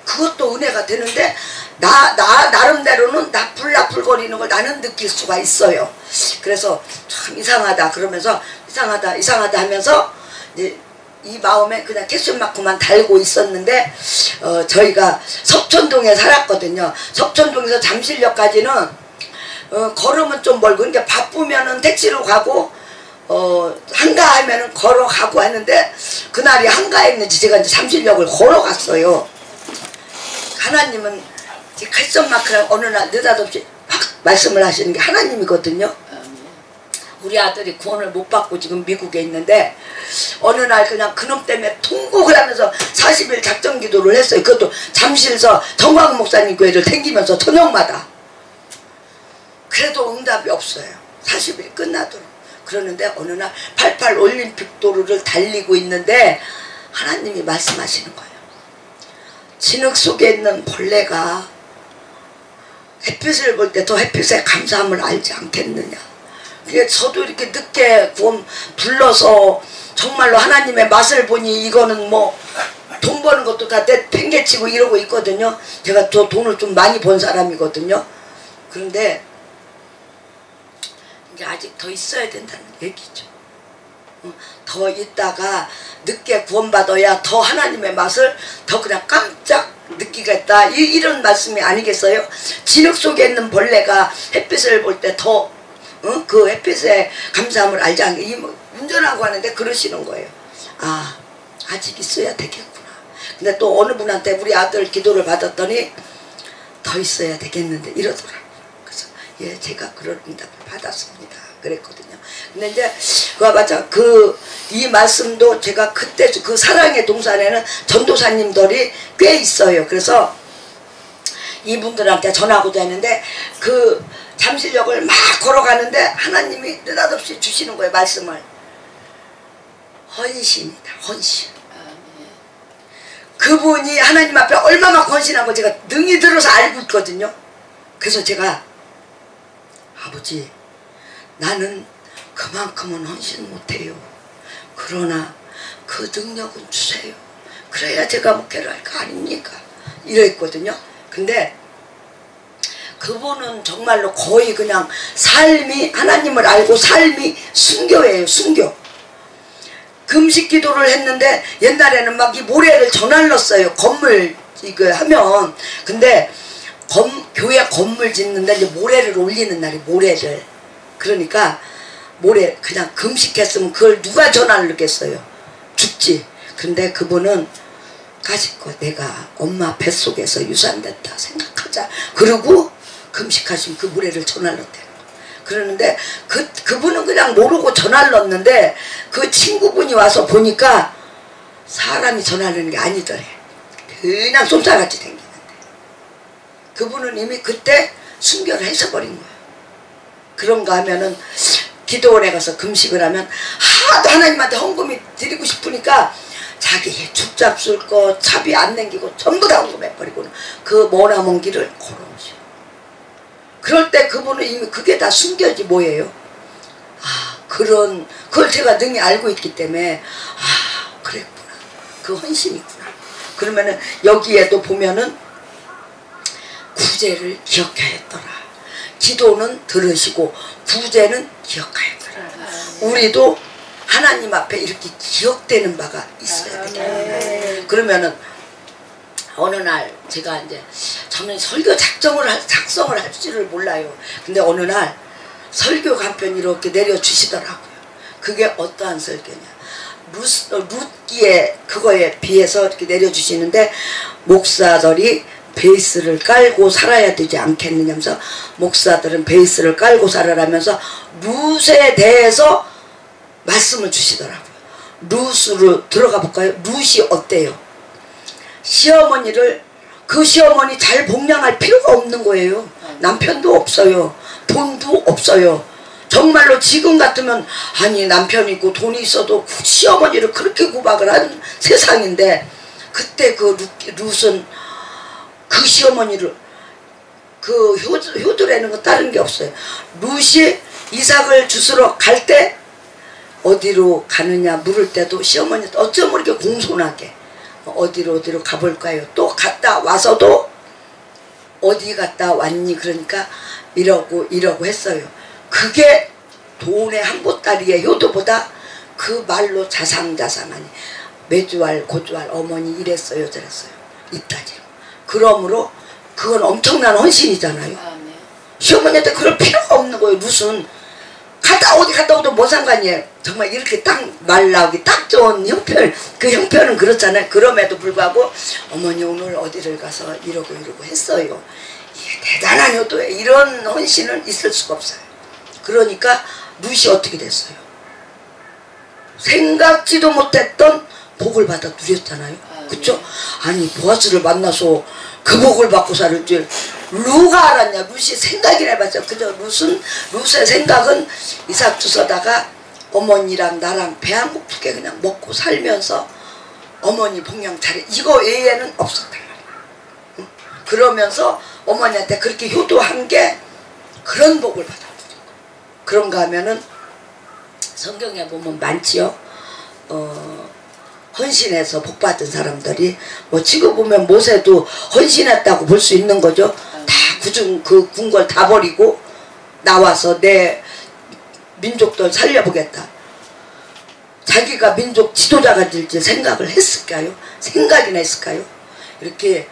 그것도 은혜가 되는데 나름대로는 나풀 거리는 걸 나는 느낄 수가 있어요. 그래서 참 이상하다 그러면서 이상하다 하면서 이제 이 마음에 그냥 캐션 마크만 달고 있었는데 저희가 석촌동에 살았거든요. 석촌동에서 잠실역까지는 걸으면 좀 멀고 그러니까 바쁘면은 택시로 가고 한가하면은 걸어가고 하는데 그날이 한가했는지 제가 이제 잠실역을 걸어갔어요. 하나님은 칼성마크랑 어느 날 느닷없이 확 말씀을 하시는 게 하나님이거든요. 우리 아들이 구원을 못 받고 지금 미국에 있는데 어느 날 그냥 그놈 때문에 통곡을 하면서 40일 작정 기도를 했어요. 그것도 잠실서 정광훈 목사님 교회를 댕기면서 저녁마다. 그래도 응답이 없어요. 40일이 끝나도록. 그러는데 어느 날 88 올림픽 도로를 달리고 있는데 하나님이 말씀하시는 거예요. 진흙 속에 있는 벌레가 햇빛을 볼 때 더 햇빛의 감사함을 알지 않겠느냐. 그게 저도 이렇게 늦게 구원 불러서 정말로 하나님의 맛을 보니 이거는 뭐 돈 버는 것도 다 팽개치고 이러고 있거든요. 제가 저 돈을 좀 많이 번 사람이거든요. 그런데 이게 아직 더 있어야 된다는 얘기죠. 더 있다가 늦게 구원받아야 더 하나님의 맛을 더 그냥 깜짝 느끼겠다. 이런 말씀이 아니겠어요? 진흙 속에 있는 벌레가 햇빛을 볼 때 더 그 햇빛의 감사함을 알지 않게 운전하고 하는데 그러시는 거예요. 아, 아직 있어야 되겠구나. 근데 또 어느 분한테 우리 아들 기도를 받았더니 더 있어야 되겠는데 이러더라고요. 그래서 예, 제가 그런 응답을 받았습니다. 그랬거든요. 근데 이제 그와 마찬가지 이 말씀도 제가 그때 그 사랑의 동산에는 전도사님들이 꽤 있어요. 그래서 이분들한테 전하고자 했는데 그 잠실역을 막 걸어가는데 하나님이 느닷없이 주시는 거예요. 말씀을. 헌신이다. 헌신. 그분이 하나님 앞에 얼마나 헌신한 거 제가 능히 들어서 알고 있거든요. 그래서 제가 아버지 나는 그만큼은 헌신 못해요. 그러나 그 능력은 주세요. 그래야 제가 목회를 할 거 아닙니까? 이랬거든요. 근데 그분은 정말로 거의 그냥 삶이 하나님을 알고 삶이 순교예요. 순교. 금식 기도를 했는데 옛날에는 막 이 모래를 전할렀어요. 건물 이거 하면. 근데 교회 건물 짓는데 이제 모래를 올리는 날이 모래를. 그러니까 모래 그냥 금식했으면 그걸 누가 전할르겠어요. 죽지. 근데 그분은 가지고 내가 엄마 뱃속에서 유산됐다 생각하자. 그러고 금식하시면 그 모래를 전할렀대요. 그러는데 그분은 그냥 모르고 전할렀는데 그 친구분이 와서 보니까 사람이 전하는 게 아니더래. 그냥 쏨살같이 생기는데 그분은 이미 그때 순교를 해서버린 거예요. 그런가 하면은 기도원에 가서 금식을 하면 하도 하나님한테 헌금이 드리고 싶으니까 자기 죽잡 쓸 거 차비 안 남기고 전부 다 헌금해버리고 그 머나먼 길을 걸어오죠. 그럴 때 그분은 이미 그게 다 순교지 뭐예요. 아, 그걸 제가 능히 알고 있기 때문에 아, 그랬구나. 그 헌신이구나. 그러면은 여기에도 보면은 구제를 기억하였더라. 기도는 들으시고 구제는 기억하였더라. 우리도 하나님 앞에 이렇게 기억되는 바가 있어야 되겠다. 그러면은 어느 날 제가 이제 저는 설교 작성을 할 줄을 몰라요. 근데 어느 날 설교가 한 편 이렇게 내려주시더라고요. 그게 어떠한 설교냐. 룻기에 그거에 비해서 이렇게 내려주시는데 목사들이 베이스를 깔고 살아야 되지 않겠느냐면서 목사들은 베이스를 깔고 살아라면서 룻에 대해서 말씀을 주시더라고요. 룻으로 들어가 볼까요? 룻이 어때요? 시어머니를 그 시어머니 잘 복양할 필요가 없는 거예요. 남편도 없어요. 돈도 없어요. 정말로 지금 같으면 아니 남편 있고 돈이 있어도 시어머니를 그렇게 구박을 한 세상인데 그때 그 룻은 그 시어머니를 그 효도라는 건 다른 게 없어요. 룻이 이삭을 주스러 갈 때 어디로 가느냐 물을 때도 시어머니 어쩜 이렇게 공손하게 어디로 가볼까요? 또 갔다 와서도 어디 갔다 왔니? 그러니까 이러고 했어요. 그게 돈의 한 보따리의 효도보다 그 말로 자상하니 매주알 고주알 어머니 이랬어요 저랬어요 이따지로. 그러므로 그건 엄청난 헌신이잖아요. 시어머니한테 그럴 필요가 없는 거예요. 룻은 어디 갔다 오도 뭐 상관이에요. 정말 이렇게 딱 말 나오기 딱 좋은 형편, 그 형편은 그렇잖아요. 그럼에도 불구하고 어머니 오늘 어디를 가서 이러고 했어요. 이게 대단한 효도예요. 이런 헌신은 있을 수가 없어요. 그러니까 룻이 어떻게 됐어요? 생각지도 못했던 복을 받아 누렸잖아요. 그쵸? 아니 보아스를 만나서 그 복을 받고 살 줄 루가 알았냐? 룻이 생각이나 해봤죠. 그저 룻의 생각은 이삭 주서다가 어머니랑 나랑 배 한 고프게 그냥 먹고 살면서 어머니 봉양 차례 이거 외에는 없었단 말이야. 응? 그러면서 어머니한테 그렇게 효도한 게 그런 복을 받아 누린 거야. 그런가 하면은 성경에 보면 많지요. 헌신해서 복받은 사람들이 뭐 지금 보면 모세도 헌신했다고 볼 수 있는 거죠. 다 그 궁궐 다 버리고 나와서 내 민족들 살려보겠다. 자기가 민족 지도자가 될지 생각을 했을까요? 생각이나 했을까요? 이렇게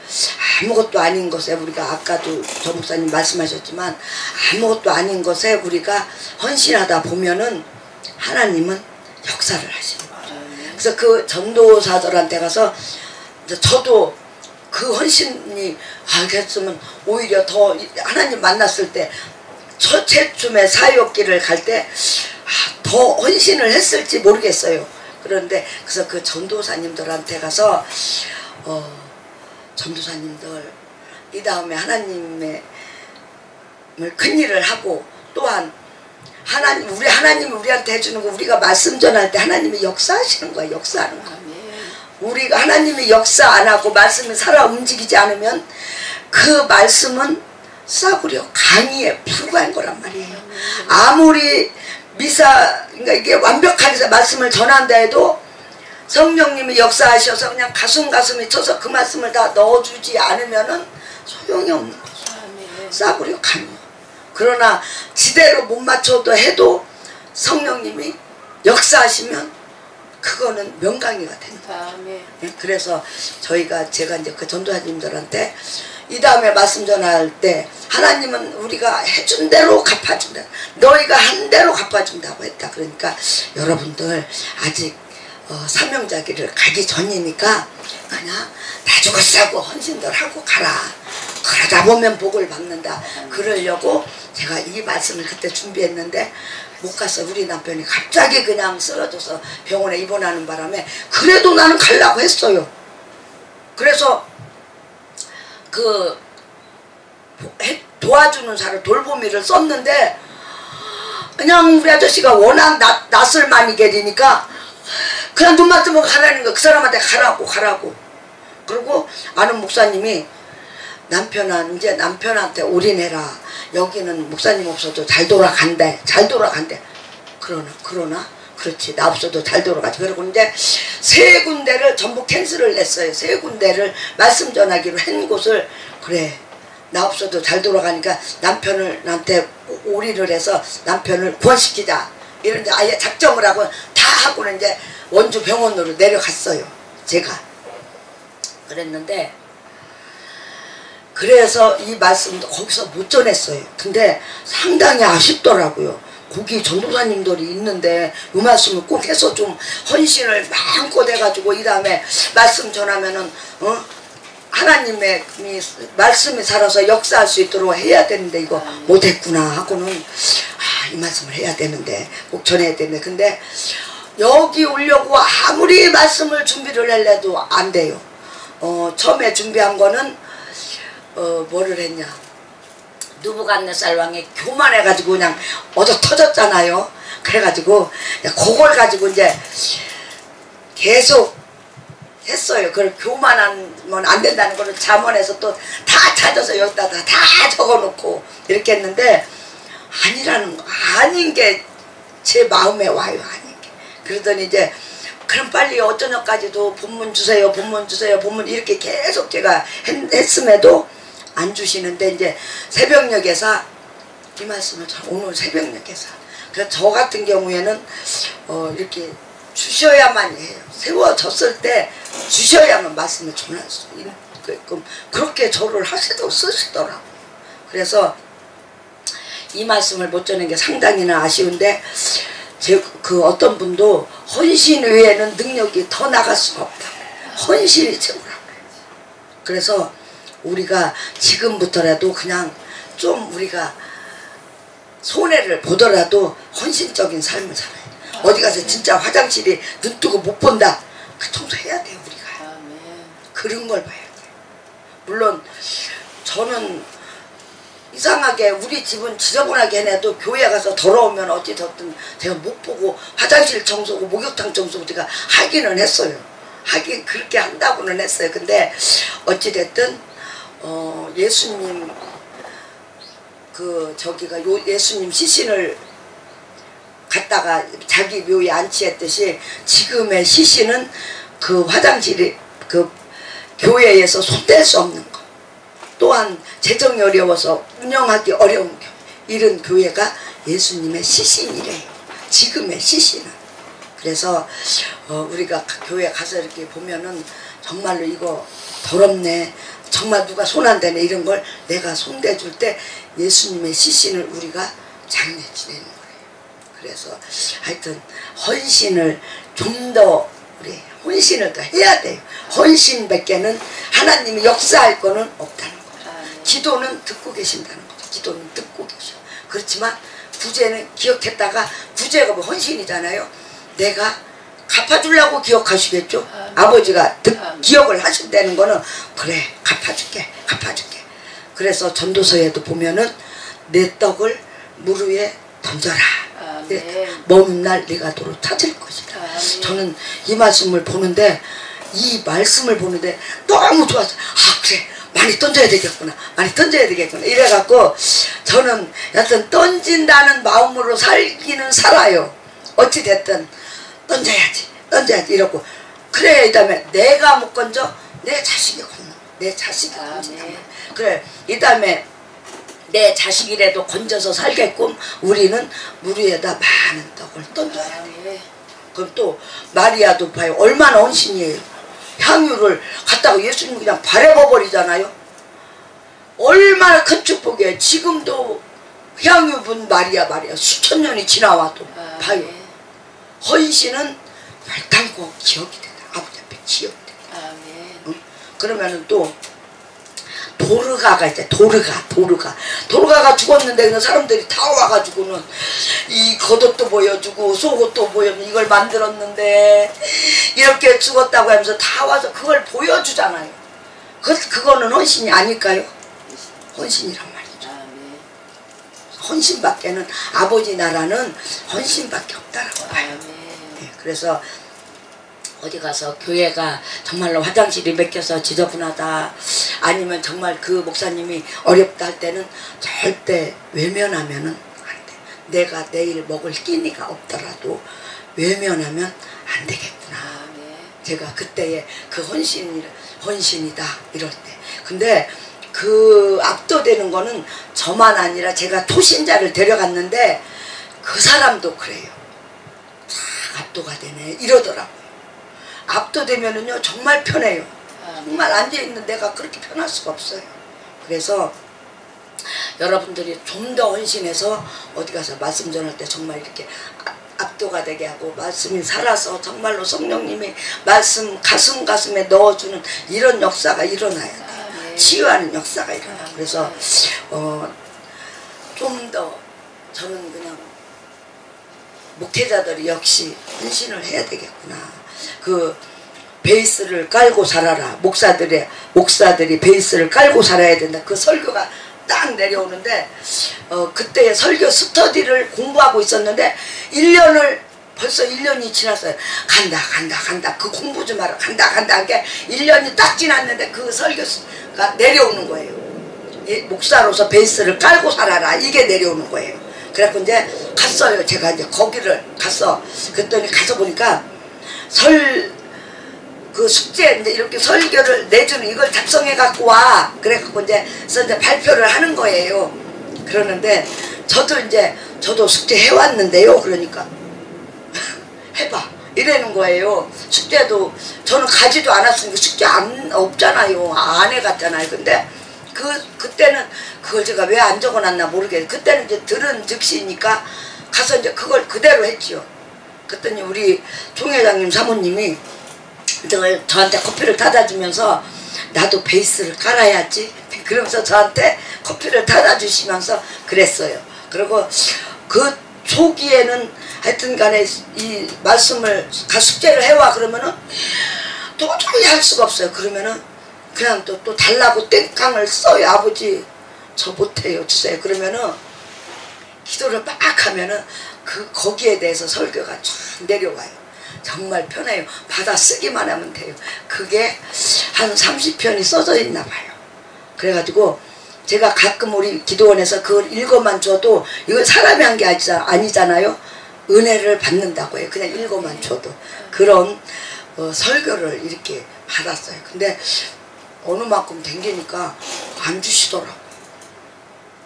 아무것도 아닌 것에 우리가 아까도 저 목사님 말씀하셨지만 아무것도 아닌 것에 우리가 헌신하다 보면은 하나님은 역사를 하시는 거예요. 그래서 그 전도사들한테 가서 저도 그 헌신이 하겠으면 오히려 더 하나님 만났을 때 첫째쯤에 사역길을 갈 때 더 헌신을 했을지 모르겠어요. 그런데 그래서 그 전도사님들한테 가서 전도사님들 이 다음에 하나님의 큰 일을 하고 또한 우리 하나님이 우리한테 해주는 거 우리가 말씀 전할 때 하나님이 역사하시는 거야. 역사하는 거야. 우리가 하나님이 역사 안 하고 말씀이 살아 움직이지 않으면 그 말씀은 싸구려 강의에 불과한 거란 말이에요. 아무리 그러니까 이게 완벽하게 말씀을 전한다 해도 성령님이 역사하셔서 그냥 가슴이 쳐서 그 말씀을 다 넣어주지 않으면은 소용이 없는 거죠. 싸구려 강의. 그러나 지대로 못 맞춰도 해도 성령님이 역사하시면 그거는 명강의가 된다. 그래서 제가 이제 그 전도사님들한테 이 다음에 말씀 전할 때 하나님은 우리가 해준 대로 갚아준다. 너희가 한 대로 갚아준다고 했다. 그러니까 여러분들 아직 사명자기를 가기 전이니까 그냥 다 죽었다고 헌신들 하고 가라. 그러다 보면 복을 받는다. 그러려고 제가 이 말씀을 그때 준비했는데 못 가서 우리 남편이 갑자기 그냥 쓰러져서 병원에 입원하는 바람에 그래도 나는 가려고 했어요. 그래서 그 도와주는 사람 돌보미를 썼는데 그냥 우리 아저씨가 워낙 낯을 많이 게리니까 그냥 눈만 뜨면 가라는 거. 그 사람한테 가라고. 그리고 아는 목사님이 이제 남편한테 올인해라. 여기는 목사님 없어도 잘 돌아간대. 그러나 그렇지 나 없어도 잘 돌아가지. 그리고 이제 3군데를 전부 캔슬을 냈어요. 3군데를 말씀 전하기로 한 곳을 그래 나 없어도 잘 돌아가니까 남편한테 올인을 해서 남편을 구원시키자. 이런 이제 아예 작정을 하고 다 하고는 이제 원주 병원으로 내려갔어요. 제가 그랬는데 그래서 이 말씀도 거기서 못 전했어요. 근데 상당히 아쉽더라고요. 거기 전도사님들이 있는데 이 말씀을 꼭 해서 좀 헌신을 마음껏 해가지고 이 다음에 말씀 전하면은 하나님의 말씀이 살아서 역사할 수 있도록 해야 되는데 이거 못했구나 하고는 이 말씀을 해야 되는데 꼭 전해야 되는데 근데 여기 오려고 아무리 말씀을 준비를 하려도 안 돼요. 처음에 준비한 거는 뭐를 했냐, 느부갓네살 왕이 교만해가지고 그냥 얻어 터졌잖아요. 그래가지고 그걸 가지고 이제 계속 했어요. 그걸 교만하면 안 된다는 거를 잠언에서 또 다 찾아서 여기다 다 적어놓고 이렇게 했는데 아닌 게 제 마음에 와요. 아닌 게. 그러더니 이제 그럼 빨리 어쩌냐까지도 본문 주세요. 본문 이렇게 계속 제가 했음에도 안 주시는데 이제 새벽녘에서 이 말씀을 오늘 새벽녘에서 그래서 저 같은 경우에는 이렇게 주셔야만 해요. 세워졌을 때 주셔야만 말씀을 전할 수 있게끔 그렇게 저를 쓰시더라고요. 그래서 이 말씀을 못 전한 게 상당히나 아쉬운데 그 어떤 분도 헌신 외에는 능력이 더 나갈 수가 없다. 헌신이 최고라고. 그래서 우리가 지금부터라도 그냥 좀 우리가 손해를 보더라도 헌신적인 삶을 살아야 돼. 어디 가서 진짜 화장실이 눈 뜨고 못 본다. 그 청소해야 돼요 우리가. 그런 걸 봐야 돼. 물론 저는 이상하게 우리 집은 지저분하게 해내도 교회 가서 더러우면 어찌됐든 제가 못 보고 화장실 청소고 목욕탕 청소고 제가 하기는 했어요. 하긴 그렇게 한다고는 했어요. 근데 어찌됐든 예수님 예수님 시신을 갖다가 자기 묘에 안치했듯이 지금의 시신은 그 화장실이 그 교회에서 손댈 수 없는 거. 또한 재정이 어려워서 운영하기 어려운 이런 교회가 예수님의 시신이래요. 지금의 시신은. 그래서 우리가 교회 가서 이렇게 보면은 정말로 이거 더럽네, 정말 누가 손 안 대네, 이런 걸 내가 손대줄 때 예수님의 시신을 우리가 장례 지내는 거예요. 그래서 하여튼 헌신을 좀 더 우리 헌신을 더 해야 돼요. 헌신밖에는 하나님이 역사할 거는 없다는 거예요. 기도는 듣고 계신다는 거죠. 기도는 듣고 계셔. 그렇지만 구제는 기억했다가, 구제가 뭐 헌신이잖아요. 내가 갚아주려고 기억하시겠죠. 아버지가 기억을 하신다는 거는 그래 갚아줄게. 그래서 전도서에도 보면은 내 떡을 물 위에 던져라. 먼 날 네가 도로 찾을 것이다. 저는 이 말씀을 보는데 너무 좋았어요. 아 그래 많이 던져야 되겠구나. 이래갖고 저는 여튼 던진다는 마음으로 살기는 살아요. 어찌됐든 던져야지 이러고. 그래 이 다음에 내가 못 건져 내 자식이 건너. 내 자식이 건진단 말이야. 그래 이 다음에 내 자식이라도 건져서 살게끔 우리는 물 위에다 많은 떡을 던져야 돼. 그럼 또 마리아도 봐요. 얼마나 헌신이에요. 향유를 갖다가 예수님 그냥 바래버리잖아요. 얼마나 큰 축복이에요. 지금도 향유분 마리아 수천 년이 지나와도 봐요. 헌신은 별탄고 기억이 된다. 아버지 앞에 기억이 된다. 응? 그러면은 또 도르가가 있대. 도르가가 죽었는데 그냥 사람들이 다 와가지고는 이 겉옷도 보여주고 속옷도 보여주고 이걸 만들었는데 이렇게 죽었다고 하면서 다 와서 그걸 보여주잖아요. 그거는 헌신이 아닐까요? 헌신이란 말이죠. 헌신밖에는, 아버지 나라는 헌신밖에 없다라고 봐요. 네, 그래서 어디 가서 교회가 정말로 화장실이 막혀서 지저분하다, 아니면 정말 그 목사님이 어렵다 할 때는 절대 외면하면은 안 돼. 내가 내일 먹을 끼니가 없더라도 외면하면 안 되겠구나. 제가 그때의 그 헌신이다 이럴 때. 근데 그 압도되는 거는 저만 아니라 제가 토신자를 데려갔는데 그 사람도 그래요. 다 압도가 되네 이러더라고요. 압도되면은요 정말 편해요. 정말 앉아있는 내가 그렇게 편할 수가 없어요. 그래서 여러분들이 좀 더 헌신해서 어디 가서 말씀 전할 때 정말 이렇게 압도가 되게 하고 말씀이 살아서 정말로 성령님이 말씀 가슴에 넣어주는 이런 역사가 일어나야 돼요. 치유하는 역사가 일어나. 그래서 좀 더 저는 그냥 목회자들이 역시 헌신을 해야 되겠구나. 그 베이스를 깔고 살아라. 목사들이 베이스를 깔고 살아야 된다. 그 설교가 딱 내려오는데 그때 설교 스터디를 공부하고 있었는데 벌써 1년이 지났어요. 간다 그 공부 좀 하러 간다 하게 1년이 딱 지났는데 그 설교가 내려오는 거예요. 목사로서 베이스를 깔고 살아라, 이게 내려오는 거예요. 그래서 이제 갔어요. 제가 이제 거기를 갔어. 그랬더니 가서 보니까 그 숙제 이제 이렇게 설교를 내주는 이걸 작성해 갖고 와. 그래갖고 이제 발표를 하는 거예요. 그러는데 저도 숙제 해왔는데요. 그러니까 해봐 이러는 거예요. 숙제도 저는 가지도 않았으니까 숙제 없잖아요. 안 해갔잖아요. 근데 그때는 그걸 제가 왜 안 적어놨나 모르겠어요. 그때는 이제 들은 즉시니까 가서 이제 그걸 그대로 했지요. 그랬더니 우리 총회장님 사모님이 저한테 커피를 타다 주면서 나도 베이스를 깔아야지 그러면서 저한테 커피를 타다 주시면서 그랬어요. 그리고 그 초기에는 하여튼 간에 이 말씀을 숙제를 해와 그러면은 도저히 할 수가 없어요. 그러면은 그냥 또 달라고 땡깡을 써요. 아버지 저 못해요 주세요. 그러면은 기도를 막 하면은 거기에 대해서 설교가 쫙 내려와요. 정말 편해요. 받아 쓰기만 하면 돼요. 그게 한 30편이 써져 있나 봐요. 그래가지고 제가 가끔 우리 기도원에서 그걸 읽어만 줘도 이건 사람이 한 게 아니잖아요. 은혜를 받는다고 해요. 그냥 읽어만 줘도. 그런 설교를 이렇게 받았어요. 근데 어느 만큼 댕기니까 안 주시더라고.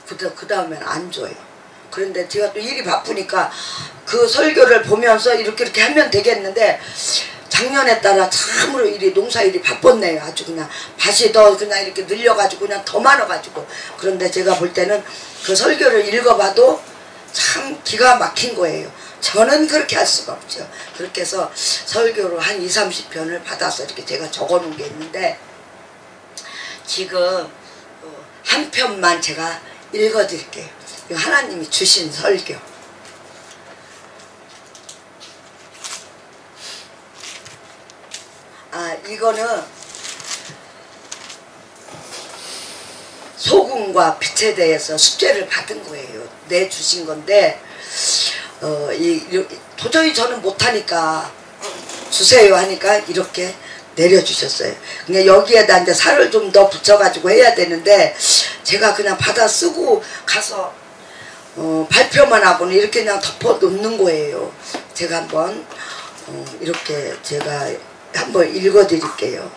그 다음엔 안 줘요. 그런데 제가 또 일이 바쁘니까 그 설교를 보면서 이렇게 하면 되겠는데 작년에 따라 참으로 농사일이 바빴네요. 아주 그냥 밭이 더 그냥 이렇게 늘려가지고 그냥 더 많아가지고. 그런데 제가 볼 때는 그 설교를 읽어봐도 참 기가 막힌 거예요. 저는 그렇게 할 수가 없죠. 그렇게 해서 설교로 한 20-30편을 받아서 이렇게 제가 적어놓은 게 있는데 지금 한 편만 제가 읽어드릴게요. 하나님이 주신 설교. 이거는 소금과 빛에 대해서 숙제를 받은 거예요. 내주신 건데 도저히 저는 못하니까 주세요 하니까 이렇게 내려주셨어요. 그러니까 여기에다 이제 살을 좀 더 붙여가지고 해야 되는데 제가 그냥 받아 쓰고 가서 발표만 하고는 이렇게 그냥 덮어 놓는 거예요. 제가 한번 이렇게 제가 한번 읽어 드릴게요.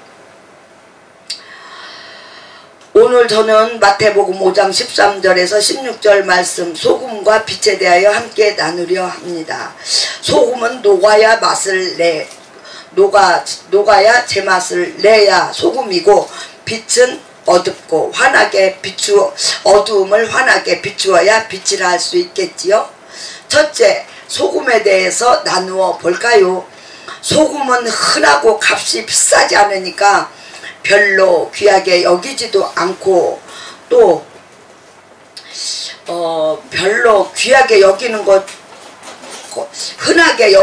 오늘 저는 마태복음 5장 13절에서 16절 말씀 소금과 빛에 대하여 함께 나누려 합니다. 소금은 녹아야 제맛을 내야 소금이고 빛은 어둡고 어두움을 환하게 비추어야 빛이라 할 수 있겠지요. 첫째, 소금에 대해서 나누어 볼까요? 소금은 흔하고 값이 비싸지 않으니까 별로 귀하게 여기지도 않고 또 별로 귀하게 여기는 것 흔하게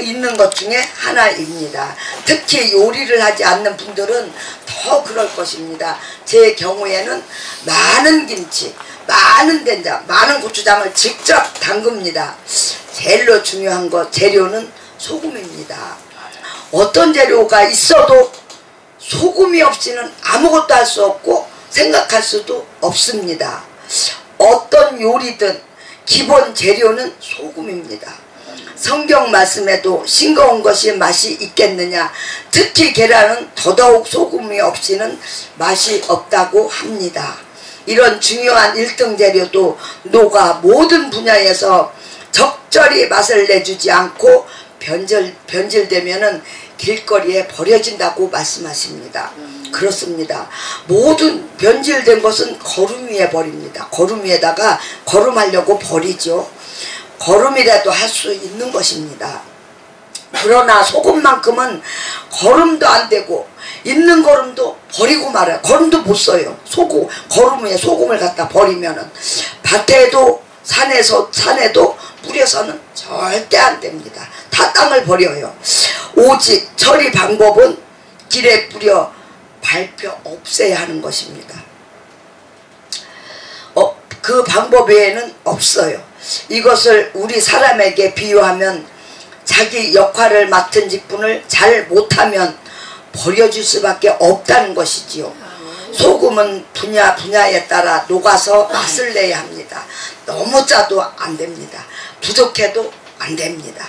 있는 것 중에 하나입니다. 특히 요리를 하지 않는 분들은 더 그럴 것입니다. 제 경우에는 많은 김치, 많은 된장, 많은 고추장을 직접 담급니다. 제일로 중요한 재료는 소금입니다. 어떤 재료가 있어도 소금이 없이는 아무것도 할 수 없고 생각할 수도 없습니다. 어떤 요리든 기본 재료는 소금입니다. 성경 말씀에도 싱거운 것이 맛이 있겠느냐, 특히 계란은 더더욱 소금이 없이는 맛이 없다고 합니다. 이런 중요한 1등 재료도 녹아 모든 분야에서 적절히 맛을 내주지 않고 변질되면은 길거리에 버려진다고 말씀하십니다. 그렇습니다. 모든 변질된 것은 거름 위에 버립니다. 거름 위에다가 거름하려고 버리죠. 거름이라도 할 수 있는 것입니다. 그러나 소금만큼은 거름도 안 되고 있는 거름도 버리고 말아요. 거름도 못 써요. 거름 위에 소금을 갖다 버리면은 밭에도 산에도 뿌려서는 절대 안 됩니다. 다 땅을 버려요. 오직 처리 방법은 길에 뿌려 밟혀 없애야 하는 것입니다. 그 방법 외에는 없어요. 이것을 우리 사람에게 비유하면 자기 역할을 맡은 직분을 잘 못하면 버려줄 수밖에 없다는 것이지요. 소금은 분야에 따라 녹아서 맛을 내야 합니다. 너무 짜도 안 됩니다. 부족해도 안 됩니다.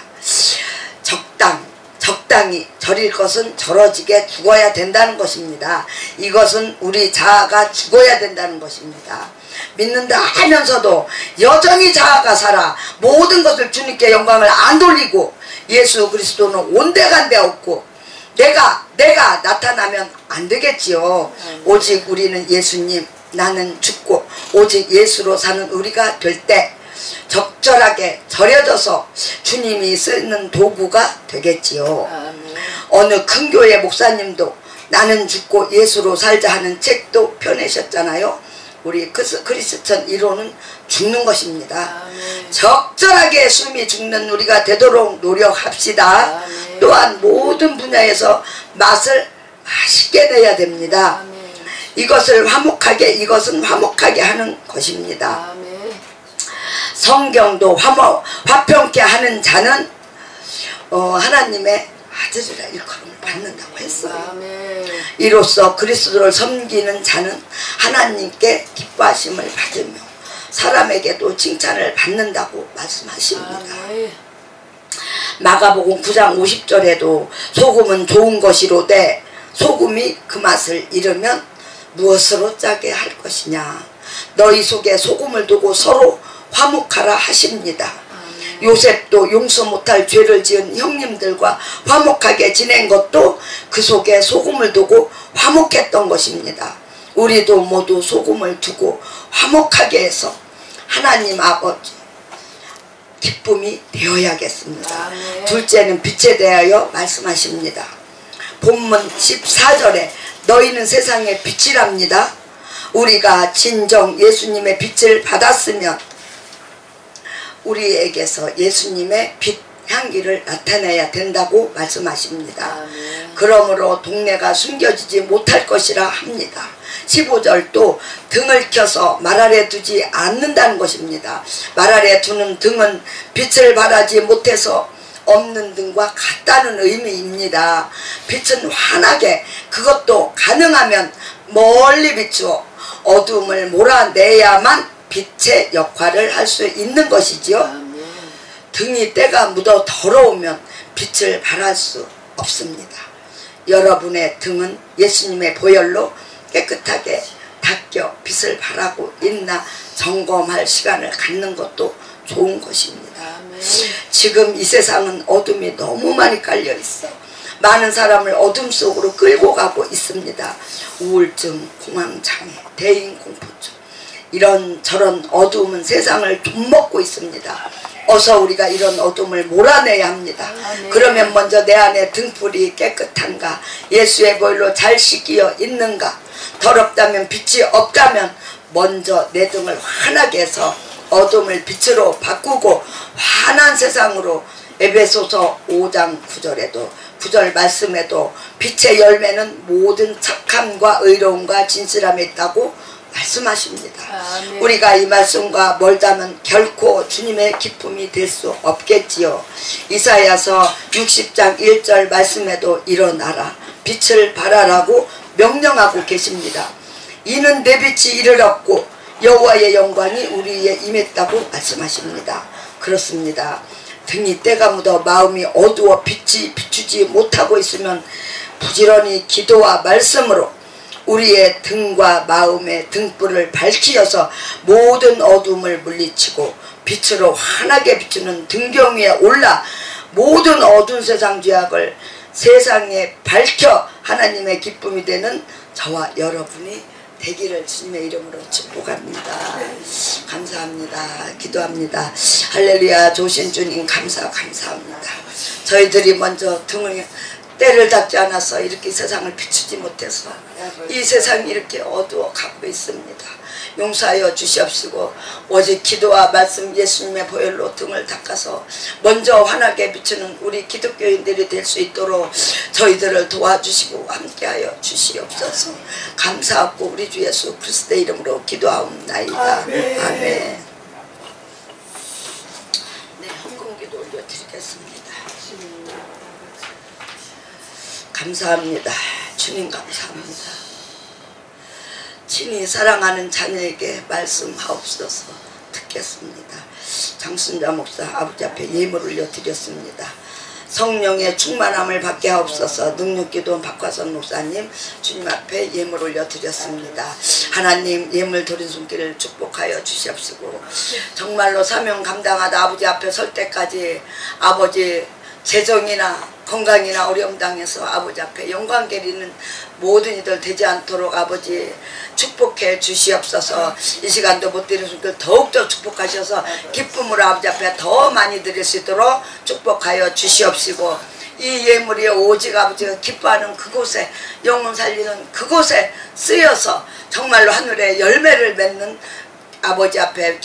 적당히 절일 것은 절어지게 죽어야 된다는 것입니다. 이것은 우리 자아가 죽어야 된다는 것입니다. 믿는다 하면서도 여전히 자아가 살아 모든 것을 주님께 영광을 안 돌리고 예수 그리스도는 온데간데 없고 내가 나타나면 안 되겠지요. 오직 우리는 예수님 나는 죽고 오직 예수로 사는 우리가 될 때 적절하게 절여져서 주님이 쓰는 도구가 되겠지요. 아멘. 어느 큰 교회 목사님도 나는 죽고 예수로 살자 하는 책도 펴내셨잖아요. 우리 크리스천 1호는 죽는 것입니다. 아멘. 적절하게 숨이 죽는 우리가 되도록 노력합시다. 아멘. 또한 모든 분야에서 맛을 맛있게 내야 됩니다. 아멘. 이것은 화목하게 하는 것입니다. 아멘. 성경도 화평케 하는 자는 하나님의 아들이라 일컬음을 받는다고 했어요. 아멘. 이로써 그리스도를 섬기는 자는 하나님께 기뻐하심을 받으며 사람에게도 칭찬을 받는다고 말씀하십니다. 아멘. 마가복음 9장 50절에도 소금은 좋은 것이로되 소금이 그 맛을 잃으면 무엇으로 짜게 할 것이냐. 너희 속에 소금을 두고 서로 화목하라 하십니다. 요셉도 용서 못할 죄를 지은 형님들과 화목하게 지낸 것도 그 속에 소금을 두고 화목했던 것입니다. 우리도 모두 소금을 두고 화목하게 해서 하나님 아버지 기쁨이 되어야겠습니다. 아멘. 둘째는 빛에 대하여 말씀하십니다. 본문 14절에 너희는 세상의 빛이랍니다. 우리가 진정 예수님의 빛을 받았으면 우리에게서 예수님의 빛 향기를 나타내야 된다고 말씀하십니다. 아멘. 그러므로 동네가 숨겨지지 못할 것이라 합니다. 15절도 등을 켜서 말 아래 두지 않는다는 것입니다. 말 아래 두는 등은 빛을 발하지 못해서 없는 등과 같다는 의미입니다. 빛은 환하게, 그것도 가능하면 멀리 비추어 어둠을 몰아내야만 빛의 역할을 할 수 있는 것이지요. 아멘. 등이 때가 묻어 더러우면 빛을 발할 수 없습니다. 여러분의 등은 예수님의 보혈로 깨끗하게 닦여 빛을 발하고 있나 점검할 시간을 갖는 것도 좋은 것입니다. 아멘. 지금 이 세상은 어둠이 너무 많이 깔려 있어 많은 사람을 어둠 속으로 끌고 가고 있습니다. 우울증, 공황장애, 대인공포증, 이런저런 어두움은 세상을 좀먹고 있습니다. 어서 우리가 이런 어둠을 몰아내야 합니다. 아멘. 그러면 먼저 내 안에 등불이 깨끗한가, 예수의 보혈로 잘 씻겨 있는가, 더럽다면 빛이 없다면 먼저 내 등을 환하게 해서 어둠을 빛으로 바꾸고 환한 세상으로, 에베소서 5장 9절에도 9절 말씀에도 빛의 열매는 모든 착함과 의로움과 진실함에 있다고 말씀하십니다. 아멘. 우리가 이 말씀과 멀다면 결코 주님의 기쁨이 될 수 없겠지요. 이사야서 60장 1절 말씀에도 일어나라 빛을 발하라고 명령하고 계십니다. 이는 내 빛이 이르렀고 여호와의 영광이 우리에 임했다고 말씀하십니다. 그렇습니다. 등이 때가 묻어 마음이 어두워 빛이 비추지 못하고 있으면 부지런히 기도와 말씀으로 우리의 등과 마음의 등불을 밝히어서 모든 어둠을 물리치고 빛으로 환하게 비추는 등경 위에 올라 모든 어두운 세상 죄악을 세상에 밝혀 하나님의 기쁨이 되는 저와 여러분이 되기를 주님의 이름으로 축복합니다. 감사합니다. 기도합니다. 할렐루야. 조신 주님 감사합니다. 저희들이 먼저 등을 때를 닫지 않아서 이렇게 세상을 비추지 못해서 이 세상이 이렇게 어두워 가고 있습니다. 용서하여 주시옵시고 오직 기도와 말씀 예수님의 보혈로 등을 닦아서 먼저 환하게 비추는 우리 기독교인들이 될 수 있도록 저희들을 도와주시고 함께하여 주시옵소서. 감사하고 우리 주 예수 그리스도의 이름으로 기도하옵나이다. 아멘. 아멘. 네, 헌금기도 올려드리겠습니다. 감사합니다. 주님 감사합니다. 친히 사랑하는 자녀에게 말씀하옵소서. 듣겠습니다. 장순자 목사 아버지 앞에 예물 올려드렸습니다. 성령의 충만함을 받게 하옵소서. 능력기도 박화선 목사님 주님 앞에 예물 올려드렸습니다. 하나님 예물 드린 손길을 축복하여 주시옵시고 정말로 사명 감당하다 아버지 앞에 설 때까지 아버지 재정이나 건강이나 어려움 당해서 아버지 앞에 영광 드리는 모든 이들 되지 않도록 아버지 축복해 주시옵소서. 이 시간도 못 드릴 수 있도록 더욱더 축복하셔서 기쁨으로 아버지 앞에 더 많이 드릴 수 있도록 축복하여 주시옵시고, 이 예물이 오직 아버지가 기뻐하는 그곳에, 영혼 살리는 그곳에 쓰여서 정말로 하늘에 열매를 맺는 아버지 앞에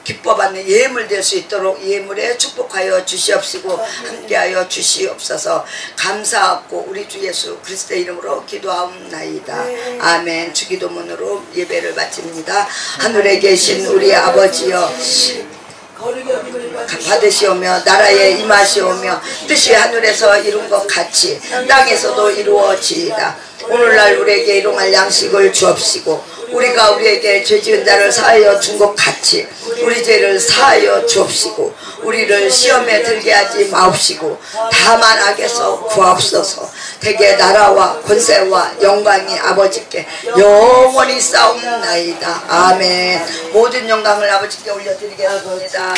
기뻐받는 예물 될 수 있도록 예물에 축복하여 주시옵시고 함께하여 주시옵소서. 감사하고 우리 주 예수 그리스도의 이름으로 기도하옵나이다. 아멘. 주기도문으로 예배를 마칩니다. 하늘에 계신 우리 아버지여, 받으시오며 나라에 임하시오며 뜻이 하늘에서 이룬 것 같이 땅에서도 이루어지이다. 오늘날 우리에게 일용할 양식을 주옵시고, 우리가 우리에게 죄지은 자를 사하여 준 것 같이 우리 죄를 사하여 주옵시고, 우리를 시험에 들게 하지 마옵시고 다만 악에서 구하옵소서. 대개 나라와 권세와 영광이 아버지께 영원히 싸움나이다. 아멘. 모든 영광을 아버지께 올려드리겠습니다.